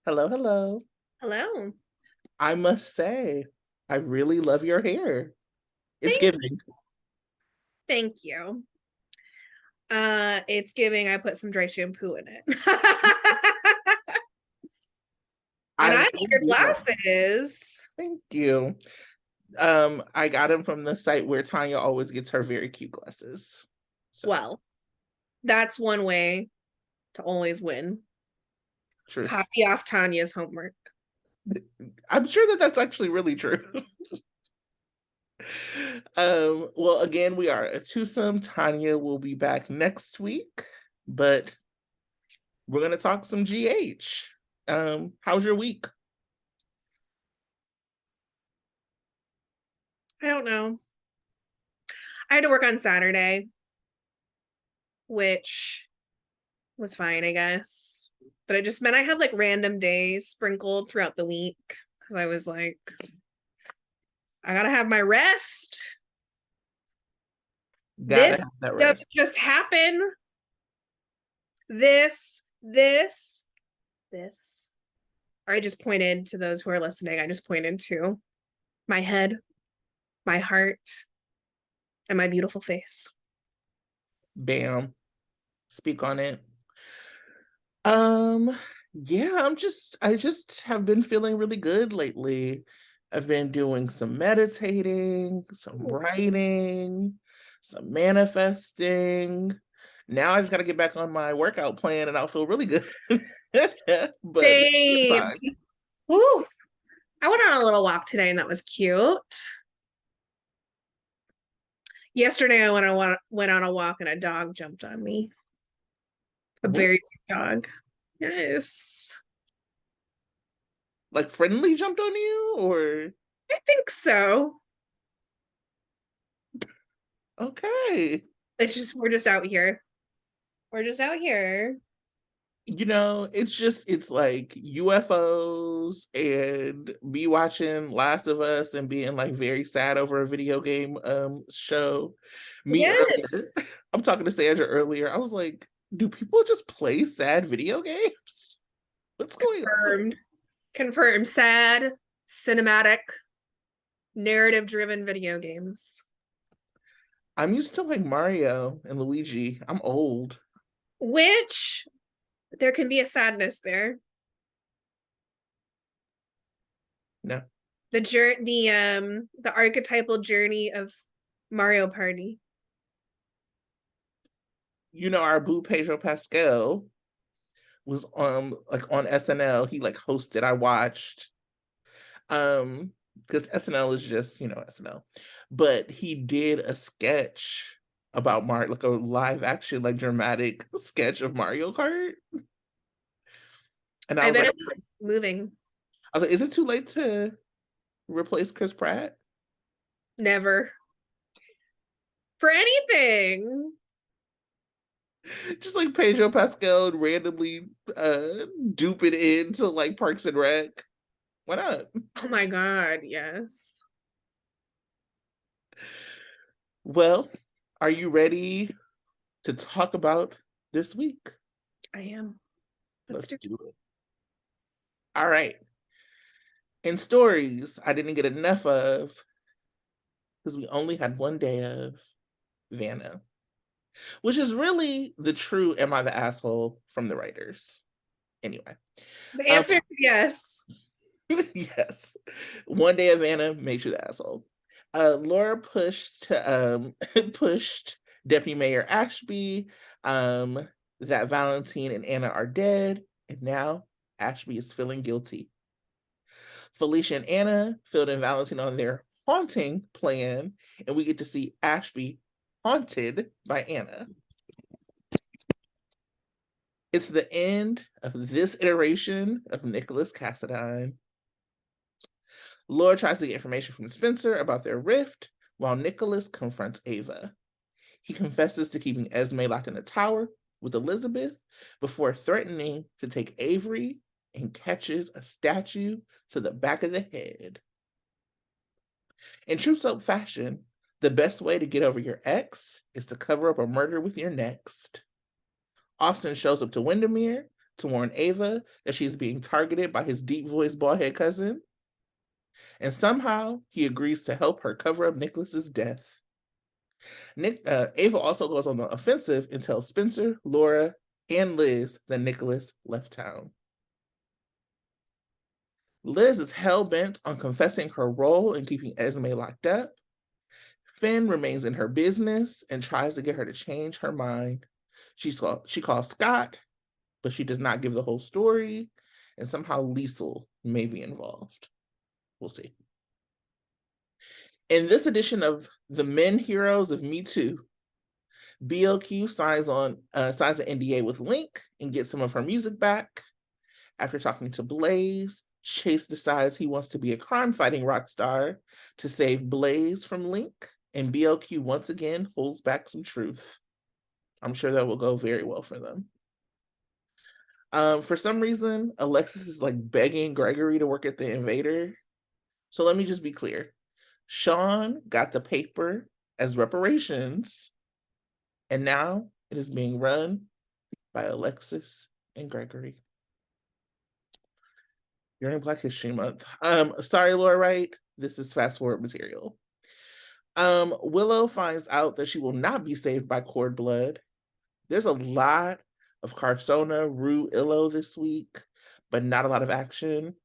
Hello, hello. Hello. I must say, I really love your hair. It's Thank giving. thank you. It's giving I put some dry shampoo in it. And I I really like your do love. glasses. Thank you. I got them from the site where Tanya always gets her very cute glasses. So, Well, that's one way to always win. truth. Copy off Tanya's homework. I'm sure that that's actually really true. Well, again, we are a twosome. Tanya will be back next week, but we're gonna talk some GH. How's your week? I don't know. I had to work on Saturday, which was fine, I guess. But it just meant I had like random days sprinkled throughout the week because I was like, I gotta have my rest. Gotta This have that doesn't rest. just happen. This. I just pointed to those who are listening. I just pointed to my head, my heart, and my beautiful face. Bam. Speak on it. Um, yeah, I just have been feeling really good lately. I've been doing some meditating, some writing, some manifesting. Now I just got to get back on my workout plan and I'll feel really good. But it's Same. fine. Woo. I went on a little walk today and that was cute. Yesterday I went on a walk and a dog jumped on me. A What? very cute dog. Yes. Like friendly jumped on you or I think so. okay. It's just we're just out here. We're just out here. It's like UFOs and me watching Last of Us and being like very sad over a video game show. Me Yeah. earlier, I'm talking to Sandra earlier. I was like, do people just play sad video games? What's going on? Confirmed. Confirmed. Sad, cinematic, narrative driven video games. I'm used to like Mario and Luigi. I'm old. Which there can be a sadness there. No. The archetypal journey of Mario Party. Our boo Pedro Pascal was like on SNL. He like hosted. I watched. Because SNL is just, SNL. But he did a sketch about Mario, like a live action, like dramatic sketch of Mario Kart. And I bet it was moving. I was like, is it too late to replace Chris Pratt? Never. For anything. Just like Pedro Pascal randomly dupe it into like Parks and Rec. Why not? Oh my God, yes. Well, are you ready to talk about this week? I am. Let's Let's do do it. All right. In stories I didn't get enough of because we only had one day of Vanna, which is really the true "Am I the asshole?" from the writers. Anyway, The um, answer is yes. yes, one day of Vanna makes you the asshole. Laura pushed pushed Deputy Mayor Ashby that Valentine and Anna are dead, and now Ashby is feeling guilty. Felicia and Anna filled in Valentine on their haunting plan, and we get to see Ashby haunted by Anna. It's the end of this iteration of Nicholas Cassadine. Laura tries to get information from Spencer about their rift, while Nicholas confronts Ava. He confesses to keeping Esme locked in a tower with Elizabeth before threatening to take Avery and catches a statue to the back of the head. In true soap fashion, the best way to get over your ex is to cover up a murder with your next. Austin shows up to Windermere, to warn Ava that she's being targeted by his deep-voiced bald-head cousin. And somehow he agrees to help her cover up Nicholas's death. Ava also goes on the offensive and tells Spencer, Laura, and Liz that Nicholas left town. Liz is hell-bent on confessing her role in keeping Esme locked up. Finn remains in her business and tries to get her to change her mind. She calls Scott, but she does not give the whole story, and somehow Liesel may be involved. We'll see. In this edition of The Men Heroes of Me Too, BLQ signs an NDA with Link and gets some of her music back. After talking to Blaze, Chase decides he wants to be a crime-fighting rock star to save Blaze from Link, and BLQ once again holds back some truth. I'm sure that will go very well for them. For some reason, Alexis is like begging Gregory to work at the Invader. So let me just be clear. Sean got the paper as reparations, and now it is being run by Alexis and Gregory. During Black History Month. Sorry, Laura Wright. This is fast forward material. Willow finds out that she will not be saved by cord blood. There's a lot of Carsona, Rue, Illo this week, but not a lot of action.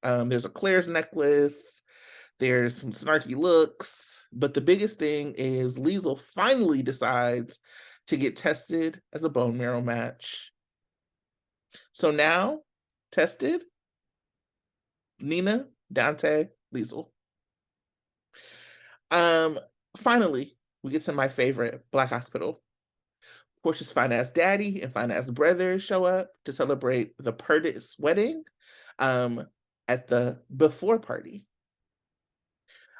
There's a Claire's necklace. There's some snarky looks, but the biggest thing is Liesel finally decides to get tested as a bone marrow match. So now, tested, Nina, Dante, Liesel. Finally, we get to my favorite, Black Hospital. Portia's fine-ass daddy and fine-ass brother show up to celebrate the Perdit's wedding at the before party.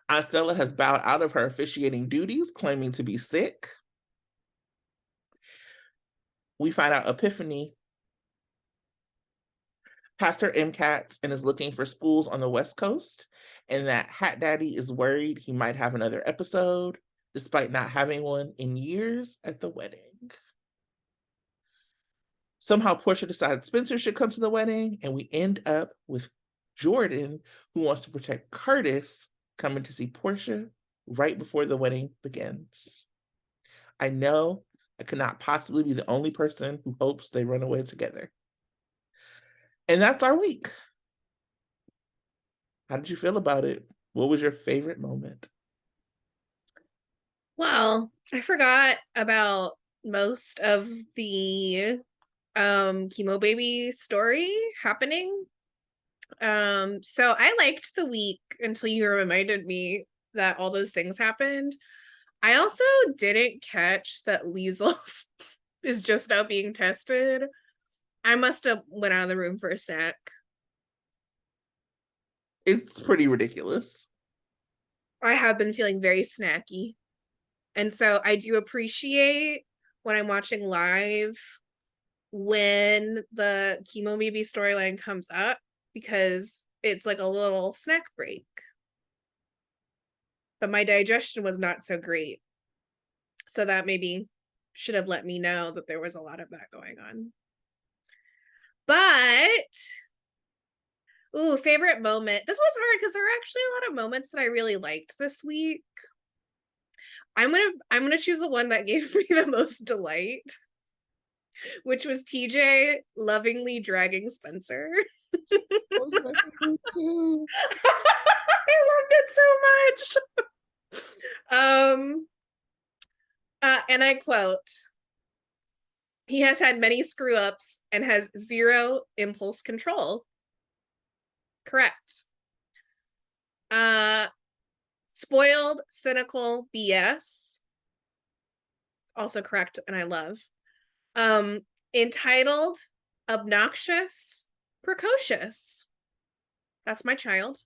Aunt Stella has bowed out of her officiating duties, claiming to be sick. We find out Epiphany passed her MCATs and is looking for schools on the West Coast, and that Hat Daddy is worried he might have another episode, despite not having one in years at the wedding. Somehow Portia decides Spencer should come to the wedding, and we end up with Jordan, who wants to protect Curtis, coming to see Portia right before the wedding begins. I know I could not possibly be the only person who hopes they run away together. And that's our week. How did you feel about it? What was your favorite moment? Well, I forgot about most of the chemo baby story happening. So I liked the week until you reminded me that all those things happened. I also didn't catch that Liesel is just now being tested. I must have went out of the room for a sec. It's pretty ridiculous. I have been feeling very snacky. And so I do appreciate when I'm watching live when the chemo baby storyline comes up, because it's like a little snack break. But my digestion was not so great. So that maybe should have let me know that there was a lot of that going on. But, ooh, favorite moment. This was hard because there are actually a lot of moments that I really liked this week. I'm gonna choose the one that gave me the most delight, which was TJ lovingly dragging Spencer. I loved it so much. And I quote, "He has had many screw ups and has zero impulse control." Correct. Spoiled, cynical BS. Also correct, and I love. Entitled, obnoxious, precocious. That's my child.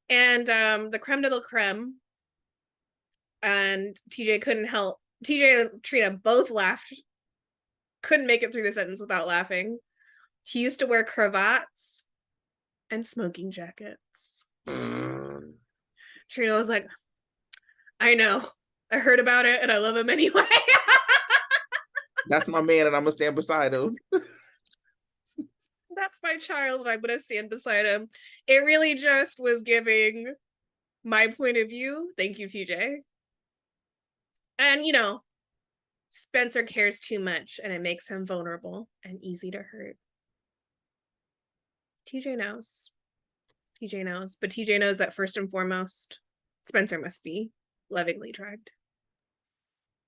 And the creme de la creme. And TJ couldn't help. TJ and Trina both laughed. Couldn't make it through the sentence without laughing. He used to wear cravats and smoking jackets. Trina was like, I know. I heard about it and I love him anyway. That's my man, and I'm gonna stand beside him. that's my child and I'm gonna stand beside him. It really just was giving my point of view. Thank you, TJ. And Spencer cares too much and it makes him vulnerable and easy to hurt. TJ knows. TJ knows. But TJ knows that first and foremost, Spencer must be lovingly dragged.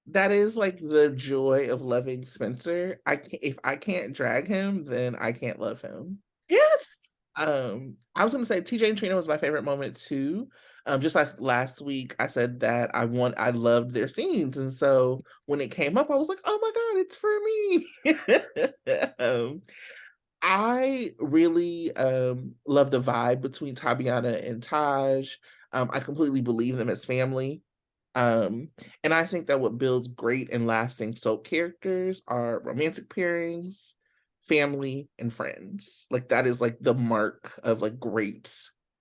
That is like the joy of loving Spencer. If I can't drag him, then I can't love him. Yes. I was gonna say TJ and Trina was my favorite moment too. Just like last week, I said that I loved their scenes, and so when it came up, I was like, oh my god, it's for me. I really love the vibe between Tabiana and Taj. I completely believe them as family. Um, and I think that what builds great and lasting soap characters are romantic pairings, family, and friends. Like that is like the mark of like great,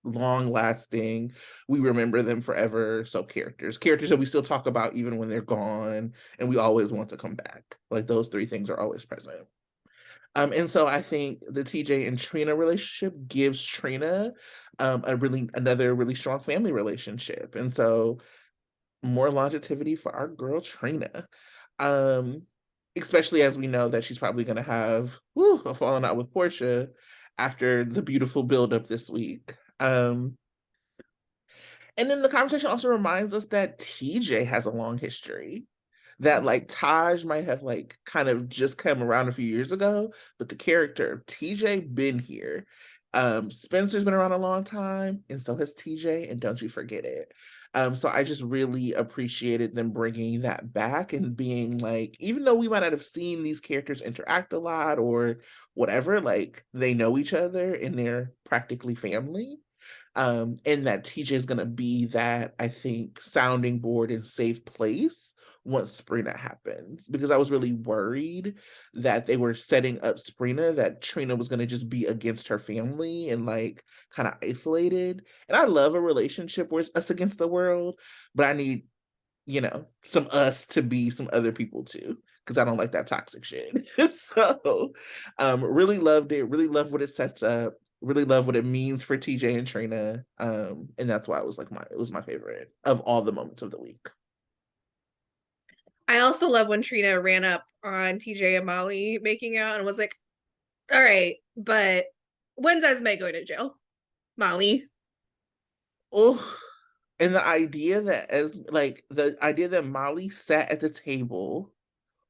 long lasting, we remember them forever soap characters. Characters that we still talk about even when they're gone, and we always want to come back. Like those three things are always present. And so I think the TJ and Trina relationship gives Trina another really strong family relationship. And so more longevity for our girl Trina. Um, Especially as we know that she's probably gonna have a falling out with Portia after the beautiful buildup this week. And then the conversation also reminds us that TJ has a long history. That like Taj might have like kind of just come around a few years ago, but the character of TJ been here. Spencer's been around a long time, and so has TJ, and don't you forget it. So I just really appreciated them bringing that back and being like, even though we might not have seen these characters interact a lot or whatever, like they know each other and they're practically family. And that TJ is going to be that, I think, sounding board and safe place once Sprina happens, because I was really worried that they were setting up Sprina, that Trina was going to just be against her family and like kind of isolated. And I love a relationship where it's us against the world, but I need, some us to be some other people too, because I don't like that toxic shit. So, really loved it. Really love what it sets up. Really love what it means for TJ and Trina. And that's why it was my favorite of all the moments of the week. I also love when Trina ran up on TJ and Molly making out and was like, all right, but when's Esme going to jail? Molly. Oh, and the idea that Molly sat at the table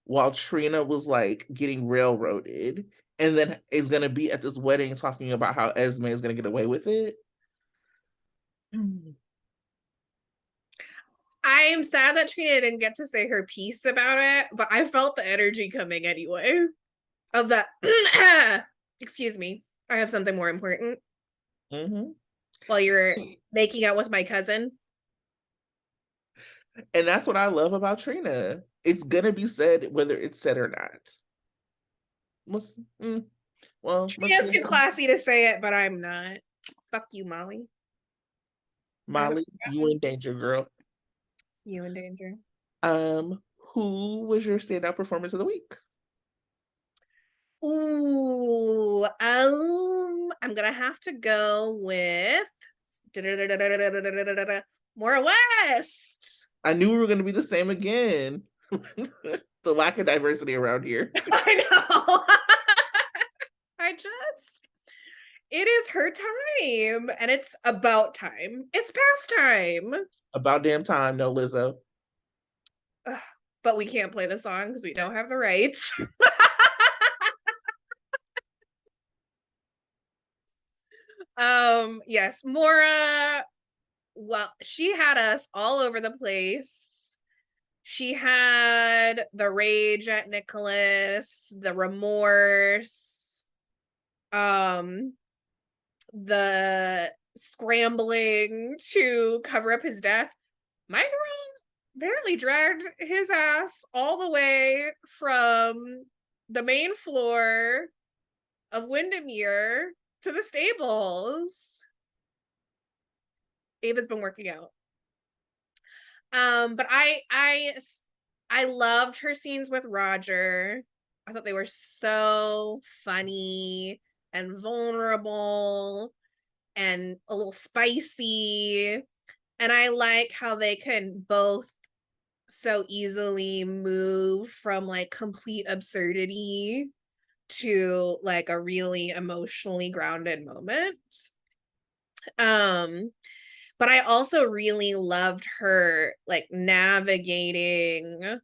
while Trina was like getting railroaded and then is gonna be at this wedding talking about how Esme is gonna get away with it. I'm sad that Trina didn't get to say her piece about it, but I felt the energy coming anyway. Of that. Excuse me. I have something more important. Mm-hmm. While you're making out with my cousin. And that's what I love about Trina. It's gonna be said whether it's said or not. Must, must Trina's be too classy to say it, but I'm not. Fuck you, Molly. Molly, you in danger, girl. You in danger. Who was your standout performance of the week? Ooh, I'm gonna have to go with Maura West. I knew we were gonna be the same again. The lack of diversity around here. I know. It is her time, and it's about time. It's past time. About damn time, no Lizzo. Ugh, but we can't play the song because we don't have the rights. Yes, Maura, well, she had us all over the place. She had the rage at Nicholas, the remorse, um, the scrambling to cover up his death. My girl apparently dragged his ass all the way from the main floor of Windermere to the stables. Ava's been working out. But I loved her scenes with Roger. I thought they were so funny. and vulnerable and a little spicy. And I like how they can both so easily move from like complete absurdity to like a really emotionally grounded moment. Um, but I also really loved her like navigating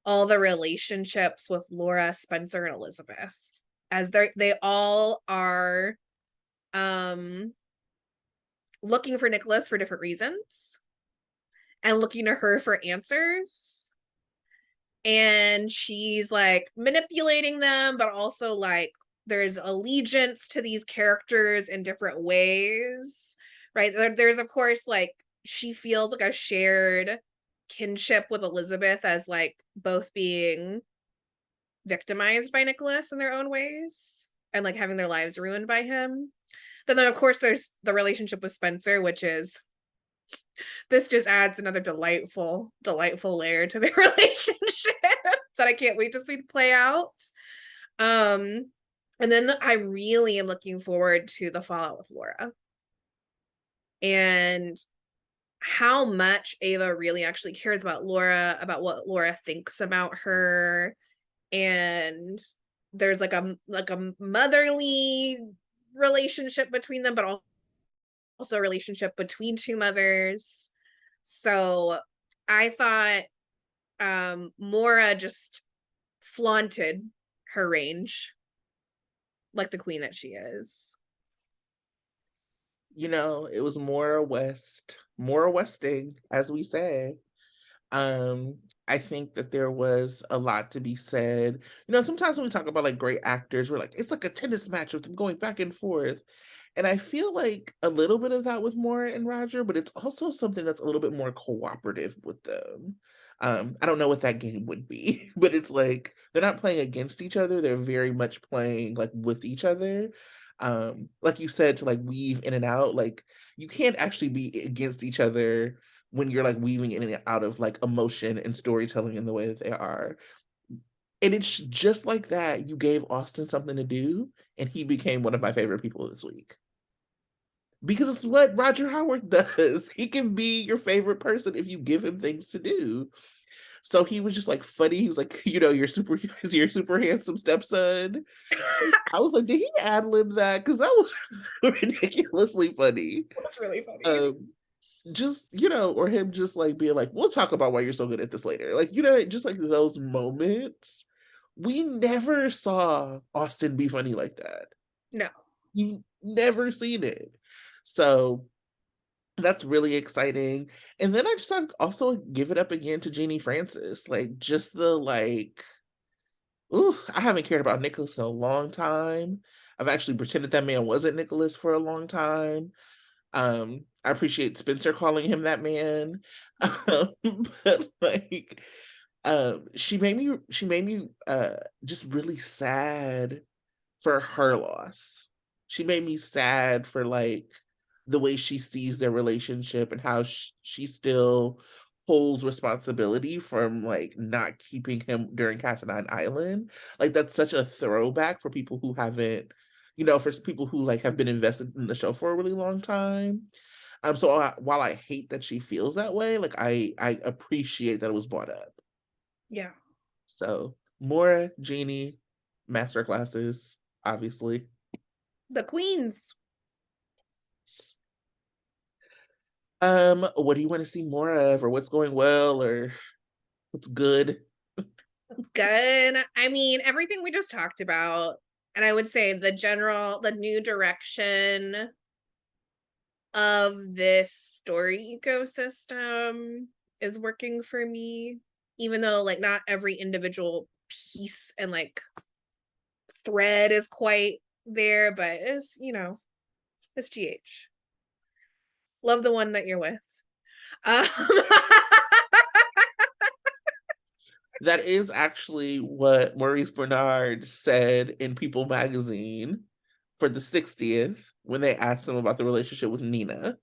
all the relationships with Laura, Spencer, and Elizabeth, as they all are looking for Nicholas for different reasons and looking to her for answers. And she's like manipulating them, but also like there's allegiance to these characters in different ways, right? There's of course like she feels like a shared kinship with Elizabeth as like both being victimized by Nicholas in their own ways and like having their lives ruined by him. Then of course there's the relationship with Spencer, which is, this just adds another delightful layer to their relationship that I can't wait to see play out. And then I really am looking forward to the fallout with Laura and how much Ava really actually cares about Laura, about what Laura thinks about her. And there's like a motherly relationship between them, but also a relationship between two mothers. So I thought Maura just flaunted her range like the queen that she is. You know, it was Maura Westing, as we say. I think that there was a lot to be said. You know, sometimes when we talk about like great actors, we're like, it's like a tennis match with them going back and forth. And I feel like a little bit of that with Maura and Roger, but it's also something that's a little bit more cooperative with them. I don't know what that game would be, but it's like they're not playing against each other, they're very much playing like with each other. Like you said, to like weave in and out, like you can't actually be against each other when you're like weaving in and out of like emotion and storytelling in the way that they are. And it's just like that. You gave Austin something to do, and he became one of my favorite people this week. Because it's what Roger Howard does. He can be your favorite person if you give him things to do. So he was just like funny. He was like, you know, your super handsome stepson. I was like, did he ad lib that? Because that was ridiculously funny. That's really funny. Just, you know, or him just like being like, we'll talk about why you're so good at this later. Like, you know, just like those moments. We never saw Austin be funny like that. No. You've never seen it. So that's really exciting. And then I just like also give it up again to Jeannie Francis. Like just the like, ooh, I haven't cared about Nicholas in a long time. I've actually pretended that man wasn't Nicholas for a long time. I appreciate Spencer calling him that man. But like she made me just really sad for her loss. She made me sad for like the way she sees their relationship and how she still holds responsibility from like not keeping him during Cassadine Island. Like that's such a throwback for people who haven't, you know, for people who like have been invested in the show for a really long time. While I hate that she feels that way, like I appreciate that it was brought up. Yeah. So Maura, Jeannie, master classes, obviously. The queens. What do you want to see more of, or what's going well, or what's good? It's good. I mean, everything we just talked about. And I would say the new direction of this story ecosystem is working for me, even though like not every individual piece and like thread is quite there, but it's, you know, it's GH. Love the one that you're with. Um, That is actually what Maurice Bernard said in People magazine for the 60th when they asked him about the relationship with Nina.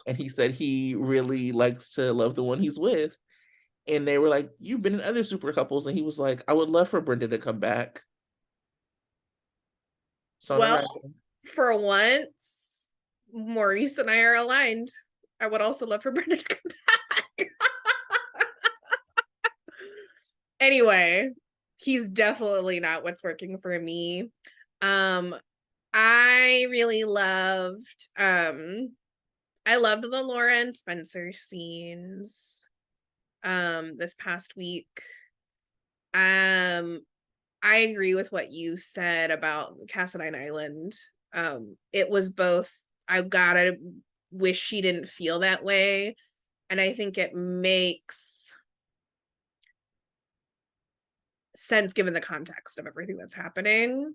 And he said he really likes to love the one he's with. And they were like, you've been in other super couples. And he was like, I would love for Brenda to come back. So Well, imagine. for once, Maurice and I are aligned. I would also love for Brendan to come back. Anyway, he's definitely not what's working for me. I really loved I loved the Laura and Spencer scenes this past week. I agree with what you said about Cassadine Island. It was both, I gotta wish she didn't feel that way. And I think it makes sense given the context of everything that's happening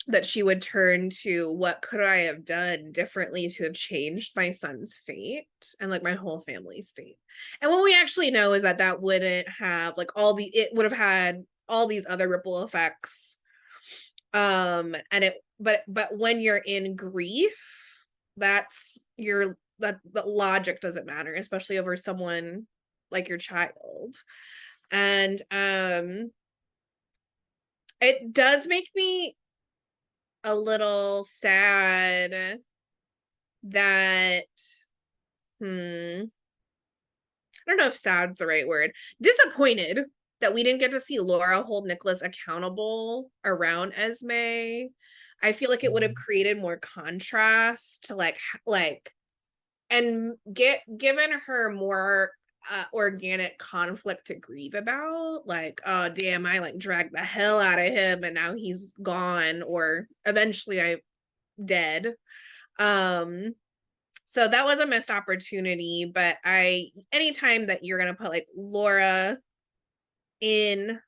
that she would turn to what could I have done differently to have changed my son's fate and like my whole family's fate. And what we actually know is that that wouldn't have like it would have had all these other ripple effects. And it but when you're in grief, that's that the logic doesn't matter, especially over someone like your child. And it does make me a little sad that I don't know if sad's the right word. Disappointed that we didn't get to see Laura hold Nicholas accountable around Esme. I feel like it would have created more contrast to like and given her more organic conflict to grieve about, like, oh damn, I like dragged the hell out of him and now he's gone, or eventually I dead. So that was a missed opportunity, but anytime that you're gonna put like Laura in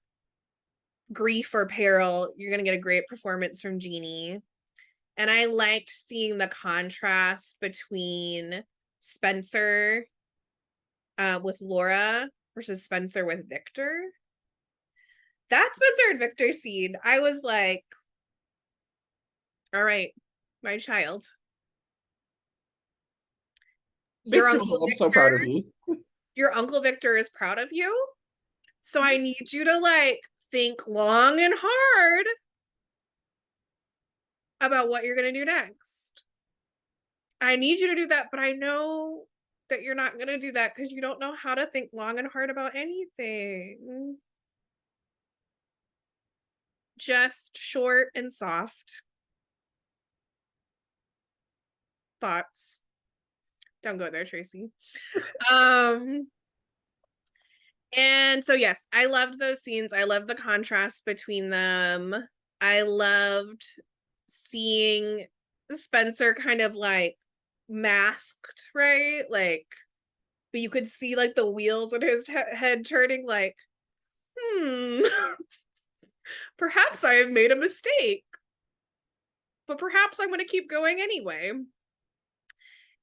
grief or peril, you're gonna get a great performance from Jeannie. And I liked seeing the contrast between Spencer with Laura versus Spencer with Victor. That Spencer and Victor scene, I was like, all right, my child. Your Victor, Uncle I'm so proud of Victor, you. your Uncle Victor is proud of you. So I need you to like think long and hard about what you're going to do next. I need you to do that, but I know that you're not going to do that because you don't know how to think long and hard about anything. Just short and soft thoughts. Don't go there, Tracy. And so yes, I loved those scenes. I loved the contrast between them. I loved seeing Spencer kind of like masked, right? Like, but you could see like the wheels in his head turning like, perhaps I have made a mistake, but perhaps I'm going to keep going anyway.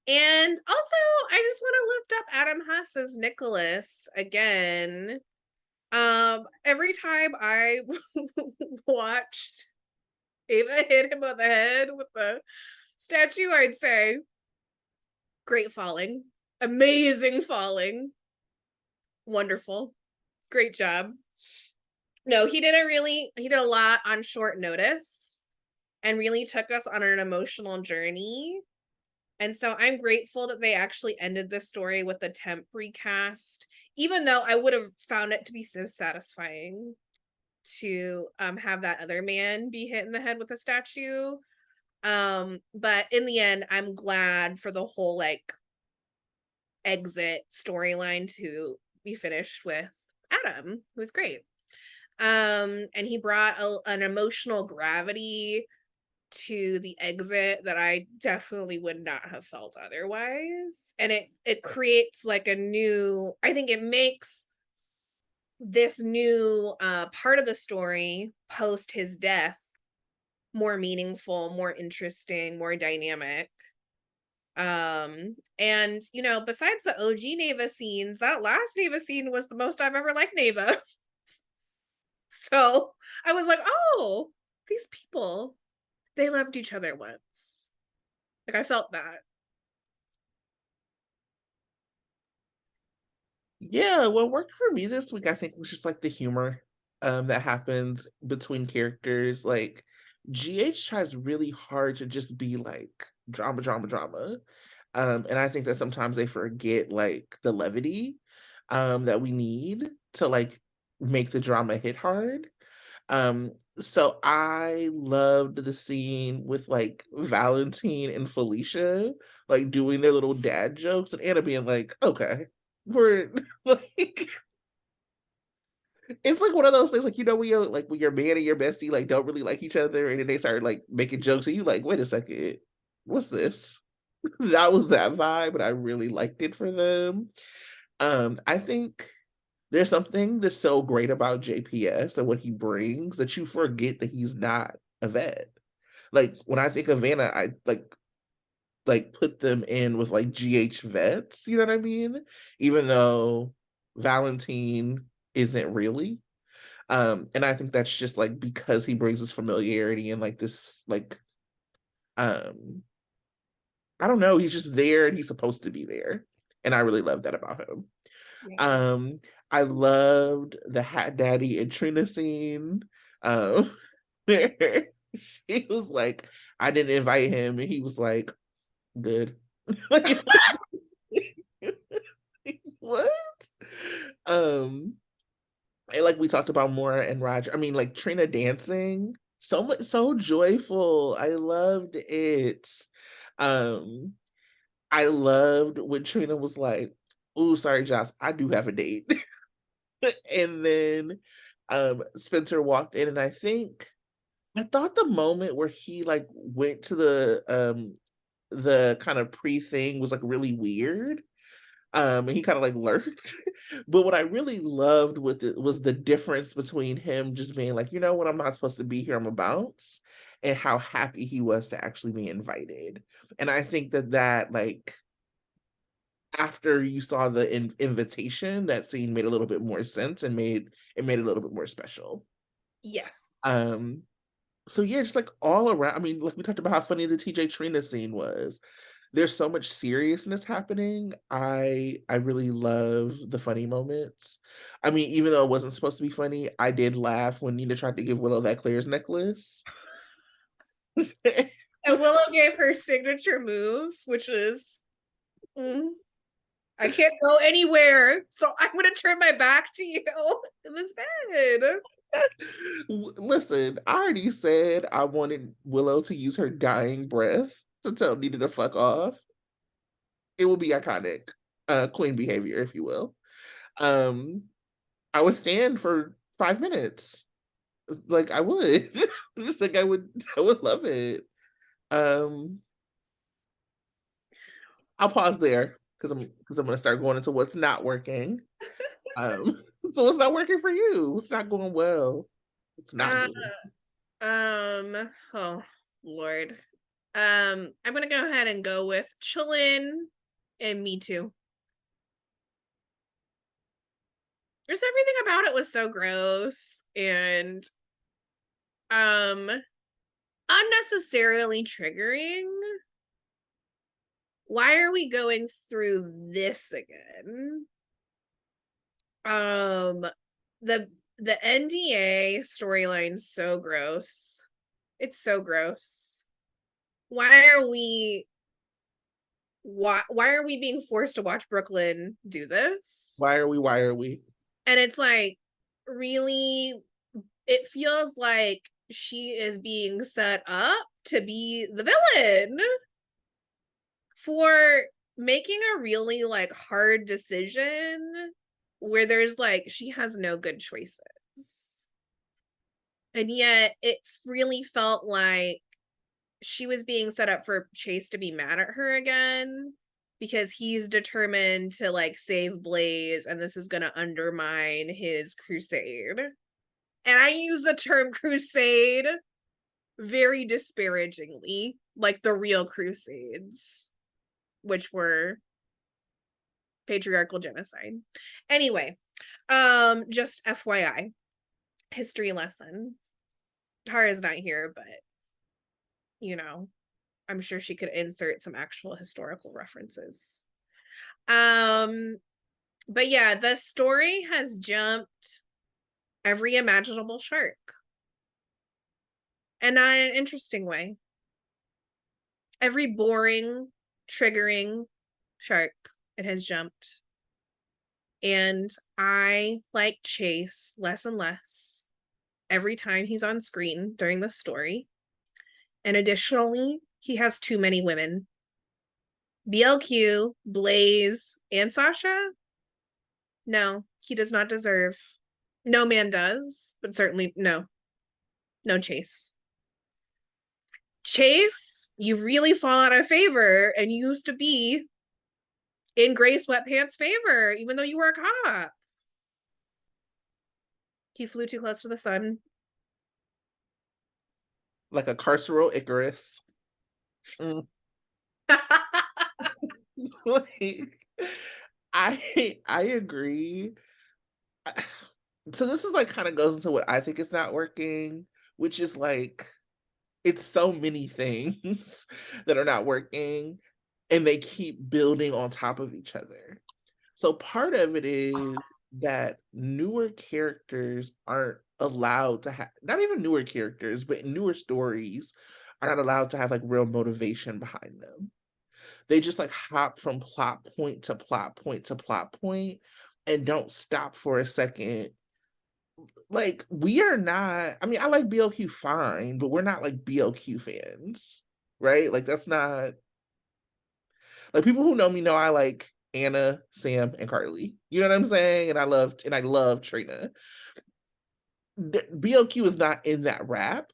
And also, I just want to lift up Adam Huss as Nicholas again. Every time I watched Ava hit him on the head with the statue, I'd say, great falling, amazing falling, wonderful, great job. No, he did a lot on short notice and really took us on an emotional journey. And so I'm grateful that they actually ended this story with a temp recast, even though I would have found it to be so satisfying to have that other man be hit in the head with a statue. But in the end, I'm glad for the whole like exit storyline to be finished with Adam, who was great. And he brought an emotional gravity to the exit that I definitely would not have felt otherwise. And it creates like a new, I think it makes this new part of the story post his death more meaningful, more interesting, more dynamic. And you know, besides the OG Neva scenes, that last Neva scene was the most I've ever liked Neva. So I was like, oh, these people, they loved each other once. Like I felt that. Yeah, what worked for me this week, I think, was just like the humor that happens between characters. Like GH tries really hard to just be like drama, drama, drama. And I think that sometimes they forget like the levity that we need to like make the drama hit hard. So I loved the scene with like Valentine and Felicia like doing their little dad jokes and Anna being like, okay, we're like it's like one of those things like when you like when your man and your bestie like don't really like each other and then they start like making jokes and you like, wait a second, what's this? That was that vibe, but I really liked it for them. I think there's something that's so great about JPS and what he brings that you forget that he's not a vet. Like when I think of Vanna, I like put them in with like GH vets, you know what I mean? Even though Valentine isn't really. And I think that's just like because he brings this familiarity and like this like um I don't know, he's just there and he's supposed to be there. And I really love that about him. Yeah. Um, I loved the Hat Daddy and Trina scene. Where he was like, I didn't invite him, and he was like, good. Like, what? Um, and like we talked about Maura and Roger. I mean, like Trina dancing, so much, so joyful. I loved it. Um, I loved when Trina was like, "Ooh, sorry, Joss, I do have a date." And then Spencer walked in, and I thought the moment where he like went to the kind of pre-thing was like really weird. And he kind of like lurked. But what I really loved with it was the difference between him just being like, you know what, I'm not supposed to be here, I'm a bounce, and how happy he was to actually be invited. And I think that like after you saw the invitation, that scene made a little bit more sense and made it a little bit more special. Yes. Um, so yeah, just like all around. I mean, like we talked about how funny the TJ Trina scene was. There's so much seriousness happening. I really love the funny moments. I mean, even though it wasn't supposed to be funny, I did laugh when Nina tried to give Willow that Claire's necklace. And Willow gave her signature move, which is, I can't go anywhere, so I'm gonna turn my back to you in this bed. Listen, I already said I wanted Willow to use her dying breath to tell Nina to fuck off. It will be iconic, queen behavior, if you will. Um, I would stand for 5 minutes. Like I would. Just like I would love it. Um, I'll pause there because I'm gonna start going into what's not working. Um, so what's not working for you? What's not going well? It's not Uh, good. oh Lord. I'm gonna go ahead and go with Chillin and Me Too. Just everything about it was so gross and um unnecessarily triggering. Why are we going through this again? Um the the NDA storyline's so gross. It's so gross. Why are we why are we being forced to watch Brooklyn do this? Why are we? Why are we? And it's like really it feels like she is being set up to be the villain for making a really like hard decision where there's like she has no good choices. And yet it really felt like she was being set up for Chase to be mad at her again because he's determined to like save Blaze and this is going to undermine his crusade. And I use the term crusade very disparagingly, like the real crusades, which were patriarchal genocide. Anyway, just FYI, history lesson. Tara's not here, but you know, I'm sure she could insert some actual historical references. Um, but yeah, the story has jumped every imaginable shark. and not in an interesting way. Every boring, triggering shark it has jumped. And I like Chase less and less every time he's on screen during the story. And additionally, he has too many women. BLQ, Blaze, and Sasha? No, he does not deserve. No man does, but certainly no. No Chase. Chase, you really fall out of favor and you used to be in gray sweatpants favor, even though you were a cop. He flew too close to the sun. Like a carceral Icarus. Mm. Like, I agree. So this is like kind of goes into what I think is not working, which is like it's so many things that are not working and they keep building on top of each other. So part of it is that newer characters aren't allowed to have, not even newer characters, but newer stories are not allowed to have like real motivation behind them. They just like hop from plot point to plot point to plot point and don't stop for a second. Like we are not, I mean, I like BLQ fine, but we're not like BLQ fans, right? Like that's not, like people who know me know I like Anna, Sam, and Carly. You know what I'm saying? And I love Trina. BLQ is not in that rap.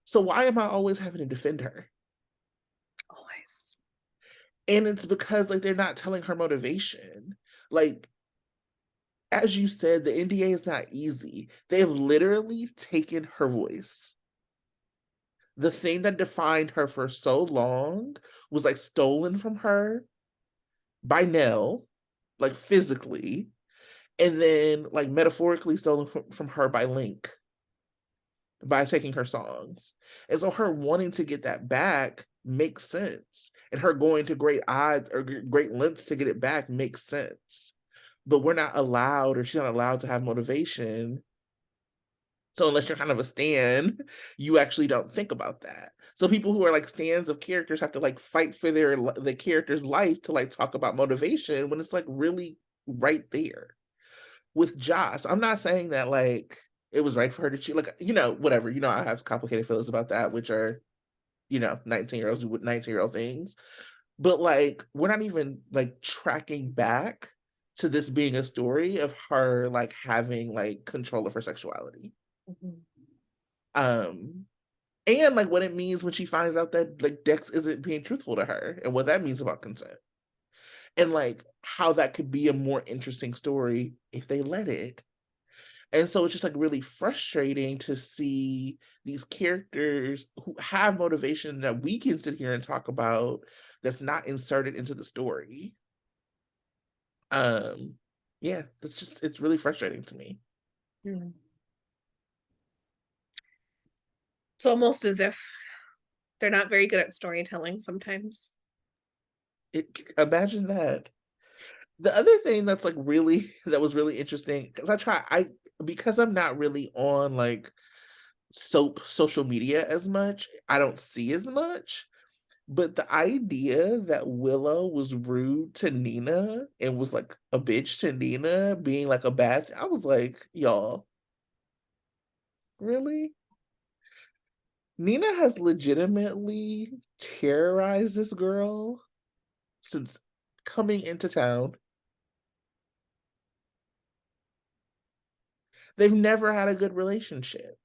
So why am I always having to defend her? Always. And it's because like they're not telling her motivation. Like as you said, the NDA is not easy. They have literally taken her voice. The thing that defined her for so long was like stolen from her by Nell, like physically, and then like metaphorically stolen from her by Link by taking her songs. And so her wanting to get that back makes sense. And her going to great odds or great lengths to get it back makes sense. But we're not allowed, or she's not allowed to have motivation. So unless you're kind of a stan, you actually don't think about that. So people who are like stans of characters have to like fight for the character's life to like talk about motivation when it's like really right there. With Joss, I'm not saying that like it was right for her to cheat. Like, you know, whatever. You know, I have complicated feelings about that, which are, you know, 19-year-olds do 19-year-old things. But like, we're not even like tracking back to this being a story of her like having like control of her sexuality. Mm-hmm. And like what it means when she finds out that like Dex isn't being truthful to her and what that means about consent. And like how that could be a more interesting story if they let it. And so it's just like really frustrating to see these characters who have motivation that we can sit here and talk about that's not inserted into the story. Yeah, it's really frustrating to me. Mm-hmm. It's almost as if they're not very good at storytelling sometimes. Imagine that. The other thing that's like really that was really interesting because because I'm not really on like soap social media as much, I don't see as much. But the idea that Willow was rude to Nina and was like a bitch to Nina, being like a bad, I was like, y'all, really? Nina has legitimately terrorized this girl since coming into town. They've never had a good relationship.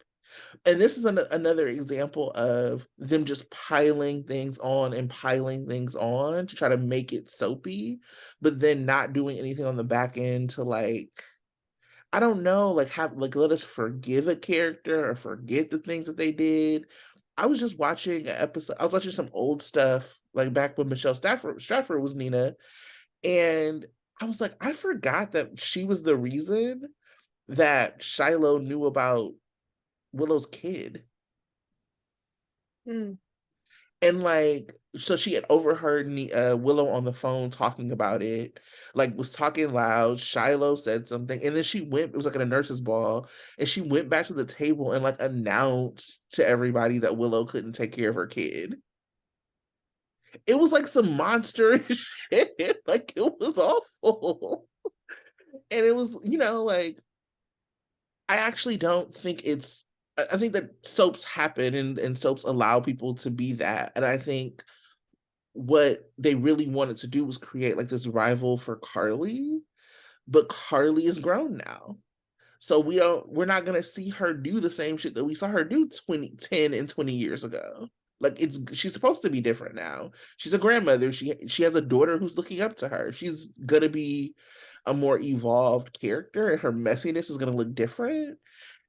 And this is another example of them just piling things on and piling things on to try to make it soapy, but then not doing anything on the back end to like, I don't know, like have like let us forgive a character or forget the things that they did. I was just watching an episode. I was watching some old stuff like back when Michelle Stratford was Nina, and I was like, I forgot that she was the reason that Shiloh knew about Willow's kid. Mm. And like so she had overheard Willow on the phone talking about it, like was talking loud. Shiloh said something, and then she went. It was like at a nurse's ball, and she went back to the table and like announced to everybody that Willow couldn't take care of her kid. It was like some monster shit. Like it was awful, and it was like I actually don't think it's. I think that soaps happen and soaps allow people to be that, and I think what they really wanted to do was create like this rival for Carly, but Carly is grown now. So we're not gonna see her do the same shit that we saw her do 10 and 20 years ago. Like she's supposed to be different now. She's a grandmother. She has a daughter who's looking up to her. She's gonna be a more evolved character and her messiness is gonna look different.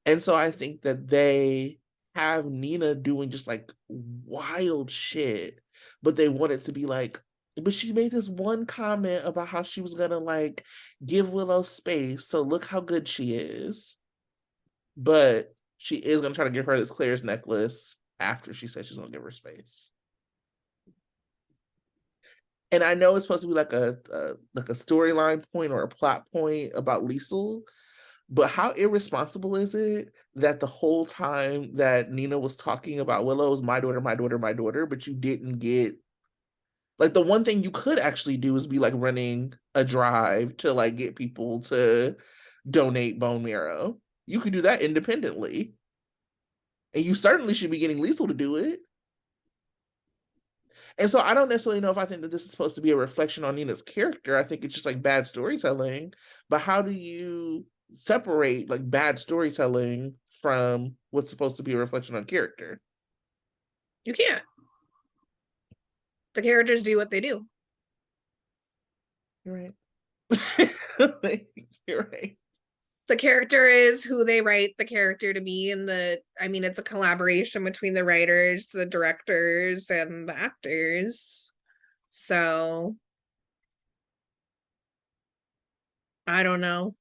And so I think that they have Nina doing just like wild shit, but they want it to be like, but she made this one comment about how she was gonna like give Willow space. So look how good she is. But she is gonna try to give her this Claire's necklace after she said she's gonna give her space. And I know it's supposed to be like a storyline point or a plot point about Liesel, but how irresponsible is it that the whole time that Nina was talking about Willow was my daughter, my daughter, my daughter, but you didn't get like the one thing you could actually do is be like running a drive to like get people to donate bone marrow. You could do that independently. And you certainly should be getting Liesel to do it. And so I don't necessarily know if I think that this is supposed to be a reflection on Nina's character. I think it's just like bad storytelling. But how do you separate like bad storytelling from what's supposed to be a reflection on character? You can't. The characters do what they do. You're right. You're right. The character is who they write the character to be, and it's a collaboration between the writers, the directors, and the actors. So I don't know.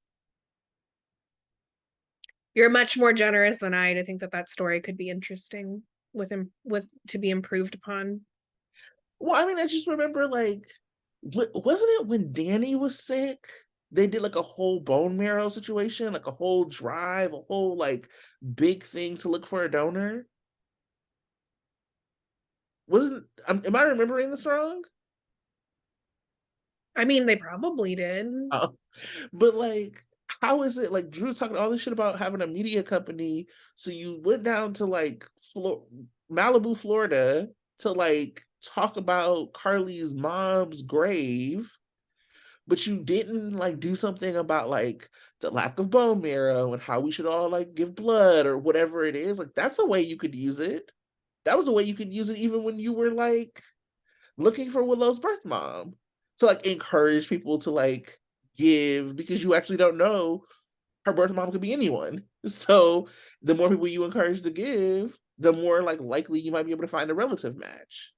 You're much more generous than I to think that that story could be interesting with him with to be improved upon. Well, I mean, I just remember like, wasn't it when Danny was sick? They did like a whole bone marrow situation, like a whole drive, a whole like big thing to look for a donor. Wasn't am I remembering this wrong? I mean, they probably did. Oh, but like, how is it like Drew's talking all this shit about having a media company? So you went down to like Malibu, Florida to like talk about Carly's mom's grave, but you didn't like do something about like the lack of bone marrow and how we should all like give blood or whatever it is. Like that's a way you could use it. That was a way you could use it even when you were like looking for Willow's birth mom to like encourage people to like give because you actually don't know her birth mom could be anyone. So the more people you encourage to give, the more like likely you might be able to find a relative match.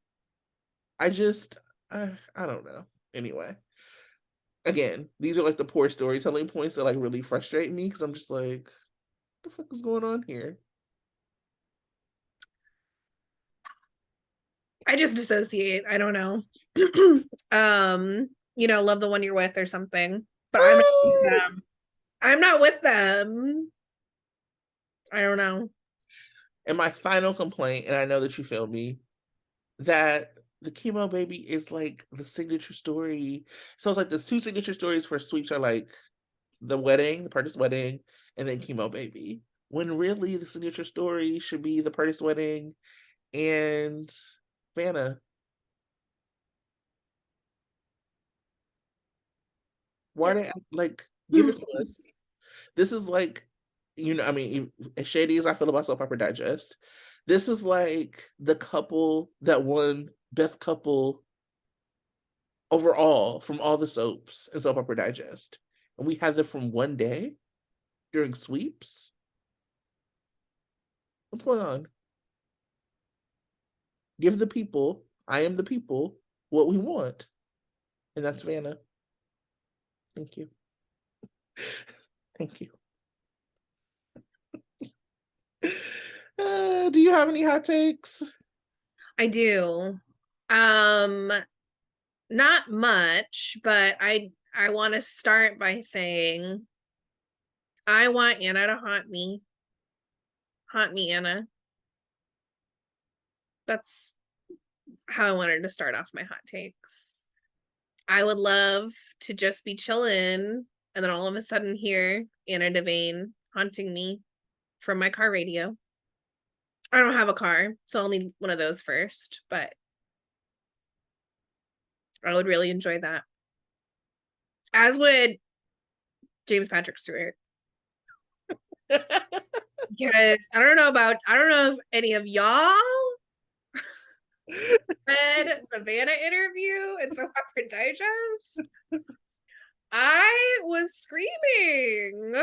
I just I don't know. Anyway, again, these are like the poor storytelling points that like really frustrate me because I'm just like, what the fuck is going on here? I just dissociate. I don't know. Love the one you're with or something. But I'm not with What? them. I'm not with them. I don't know. And my final complaint, and I know that you feel me, that the chemo baby is like the signature story. So it's like the two signature stories for sweeps are like the wedding, the Curtis wedding, and then chemo baby. When really the signature story should be the Curtis wedding and Vanna. Why Yeah. they like give it to us? This is like, I mean, as shady as I feel about Soap Opera Digest, this is like the couple that won best couple overall from all the soaps in Soap Opera Digest. And we had them from one day during sweeps. What's going on? Give the people, I am the people, what we want. And that's Vanna. Thank you. Thank you. Do you have any hot takes? I do. Um, not much, but I want to start by saying I want Anna to haunt me. Haunt me, Anna. That's how I wanted to start off my hot takes. I would love to just be chilling and then all of a sudden hear Anna Devane haunting me from my car radio. I don't have a car, so I'll need one of those first, but I would really enjoy that. As would James Patrick Stewart. Because I don't know if any of y'all read the Vanna interview and so Harper Digest. I was screaming.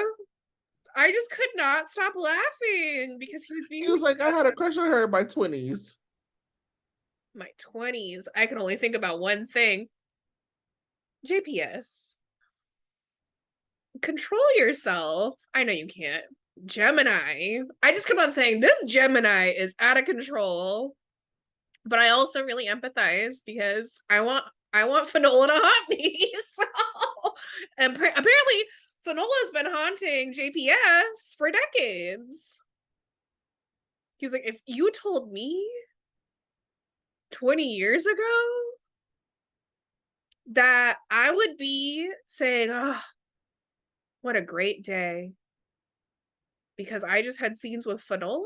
I just could not stop laughing because he was being. He was like, I had a crush on her in my 20s. My 20s. I can only think about one thing. JPS. Control yourself. I know you can't. Gemini. I just kept on saying this Gemini is out of control. But I also really empathize because I want Fanola to haunt me. So and apparently Fanola's been haunting JPS for decades. He's like, if you told me 20 years ago that I would be saying, oh, what a great day, because I just had scenes with Fanola.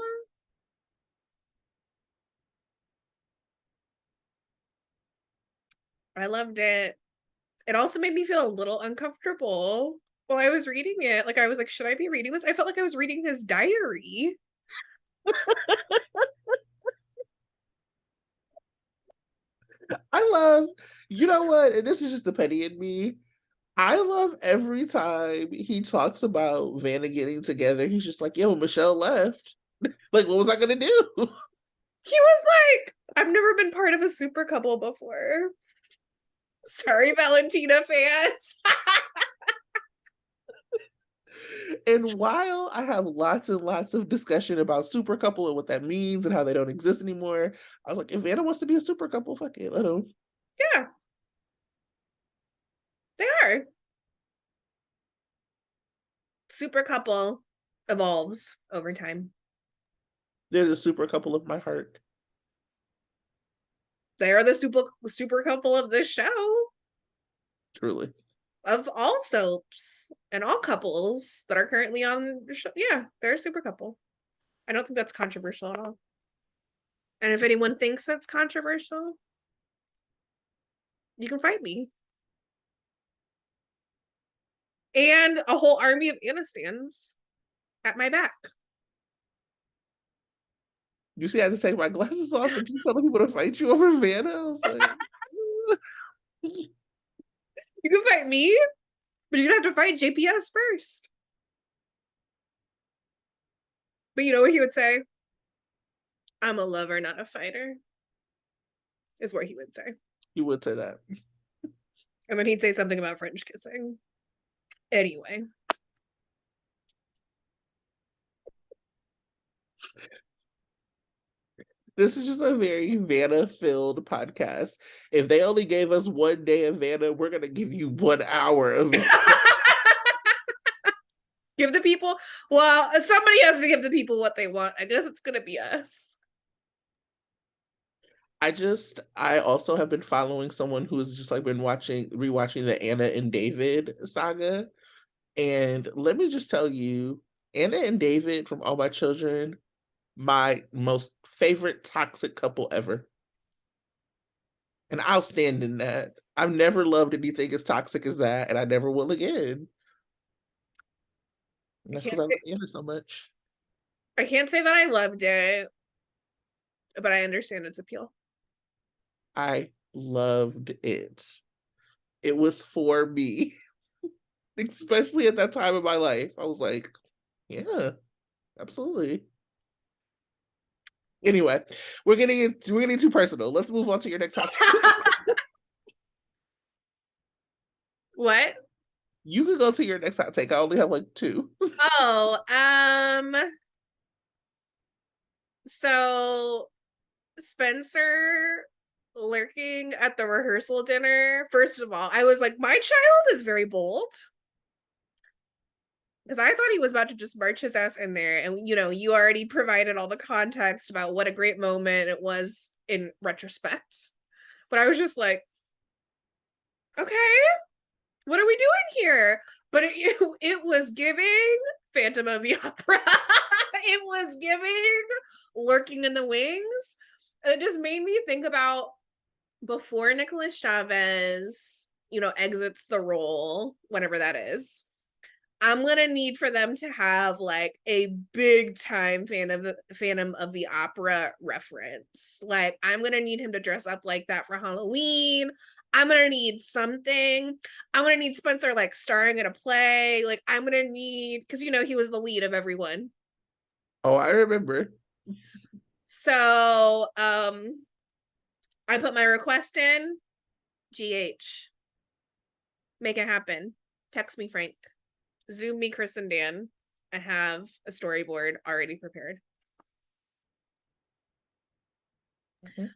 I loved it. It also made me feel a little uncomfortable while I was reading it. Like, I was like, should I be reading this? I felt like I was reading his diary. I love, you know what? And this is just the petty in me. I love every time he talks about Vanna getting together. He's just like, yeah, well, Michelle left. Like, what was I gonna do? He was like, I've never been part of a super couple before. Sorry, Valentina fans. And while I have lots and lots of discussion about super couple and what that means and how they don't exist anymore, I was like, if Vanna wants to be a super couple, fuck it, let him. Yeah. They are. Super couple evolves over time. They're the super couple of my heart. They are the super couple of this show. Truly. Of all soaps and all couples that are currently on the show. Yeah, they're a super couple. I don't think that's controversial at all. And if anyone thinks that's controversial, you can fight me. And a whole army of Anna stands at my back. You see, I had to take my glasses off and keep telling people to fight you over Vanna. I was like, you can fight me, but you'd have to fight JPS first. But you know what he would say? I'm a lover, not a fighter, is what he would say. You would say that. And then he'd say something about French kissing. Anyway. This is just a very Vanna-filled podcast. If they only gave us one day of Vanna, we're going to give you 1 hour of Vanna. Give the people, well, somebody has to give the people what they want. I guess it's going to be us. I also have been following someone who's just like been rewatching the Anna and David saga. And let me just tell you, Anna and David from All My Children, my most favorite toxic couple ever. And I'll stand in that. I've never loved anything as toxic as that, and I never will again. And that's because I love Anna so much. I can't say that I loved it, but I understand its appeal. I loved it. It was for me. Especially at that time of my life. I was like, yeah, absolutely. Anyway, we're getting too personal. Let's move on to your next topic. What? You can go to your next hot take. I only have like 2. So Spencer lurking at the rehearsal dinner, first of all, I was like, my child is very bold. Because I thought he was about to just march his ass in there. And, you already provided all the context about what a great moment it was in retrospect. But I was just like, okay, what are we doing here? But it was giving Phantom of the Opera. It was giving Lurking in the Wings. And it just made me think about before Nicholas Chavez, exits the role, whenever that is. I'm gonna need for them to have like a big time Phantom of the Opera reference. Like, I'm gonna need him to dress up like that for Halloween. I'm gonna need something. I'm gonna need Spencer like starring in a play. Like, I'm gonna need, because he was the lead of everyone. Oh, I remember. So I put my request in. GH. Make it happen. Text me, Frank. Zoom me, Chris and Dan. I have a storyboard already prepared. Mm-hmm.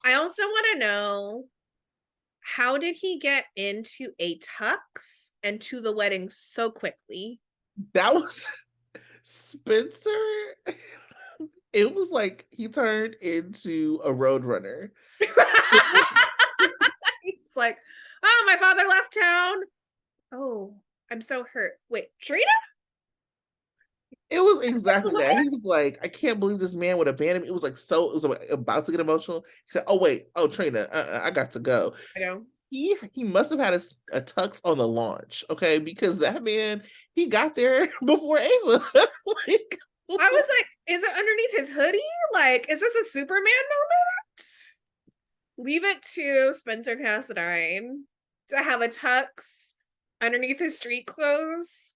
I also want to know, how did he get into a tux and to the wedding so quickly? That was Spencer. It was like he turned into a roadrunner. It's like, oh, my father left town. Oh, I'm so hurt. Wait, Trina? It was exactly that. He was like, I can't believe this man would abandon me. It was like it was like about to get emotional. He said, oh wait, oh Trina, I got to go. I know. He must have had a tux on the launch, okay? Because that man, he got there before Ava. Like, I was like, is it underneath his hoodie? Like, is this a Superman moment? Leave it to Spencer Cassadine to have a tux underneath his street clothes.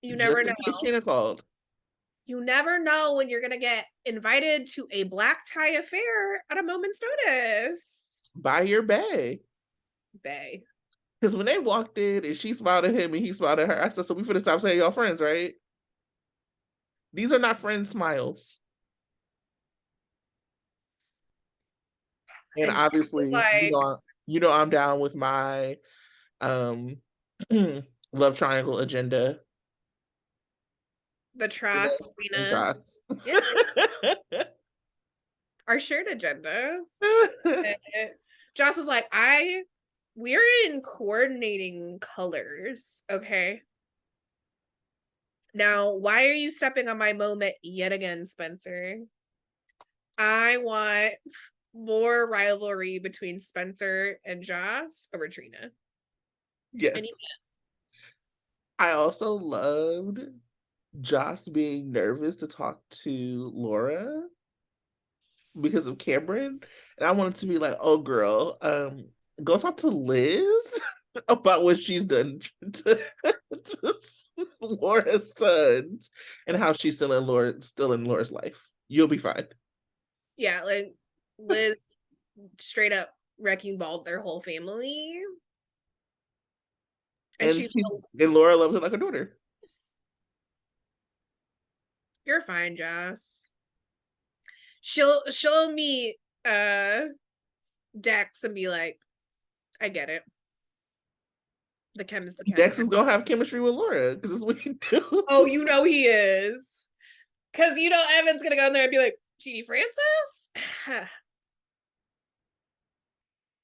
You never just in know. case Trina called. You never know when you're going to get invited to a black tie affair at a moment's notice. By your bay. Bay. Because when they walked in and she smiled at him and he smiled at her, I said, so we finna stop saying y'all friends, right? These are not friend smiles. And obviously, like, I'm down with my love triangle agenda. the Trask, and Joss. Yeah. Our shared agenda. Joss is like, we're in coordinating colors, okay? Now, why are you stepping on my moment yet again, Spencer? I want more rivalry between Spencer and Joss over Trina. Yes. I also loved Joss being nervous to talk to Laura because of Cameron. And I wanted to be like, oh girl, go talk to Liz about what she's done to Laura's sons and how she's still in Laura's life. You'll be fine. Yeah, like Liz straight up wrecking balled their whole family. And Laura loves her like a daughter. You're fine, Joss. She'll meet Dex and be like, I get it. The chem is the chem. Dex is gonna have chemistry with Laura because it's what he do. Oh, he is. Because Evan's gonna go in there and be like, Genie Francis?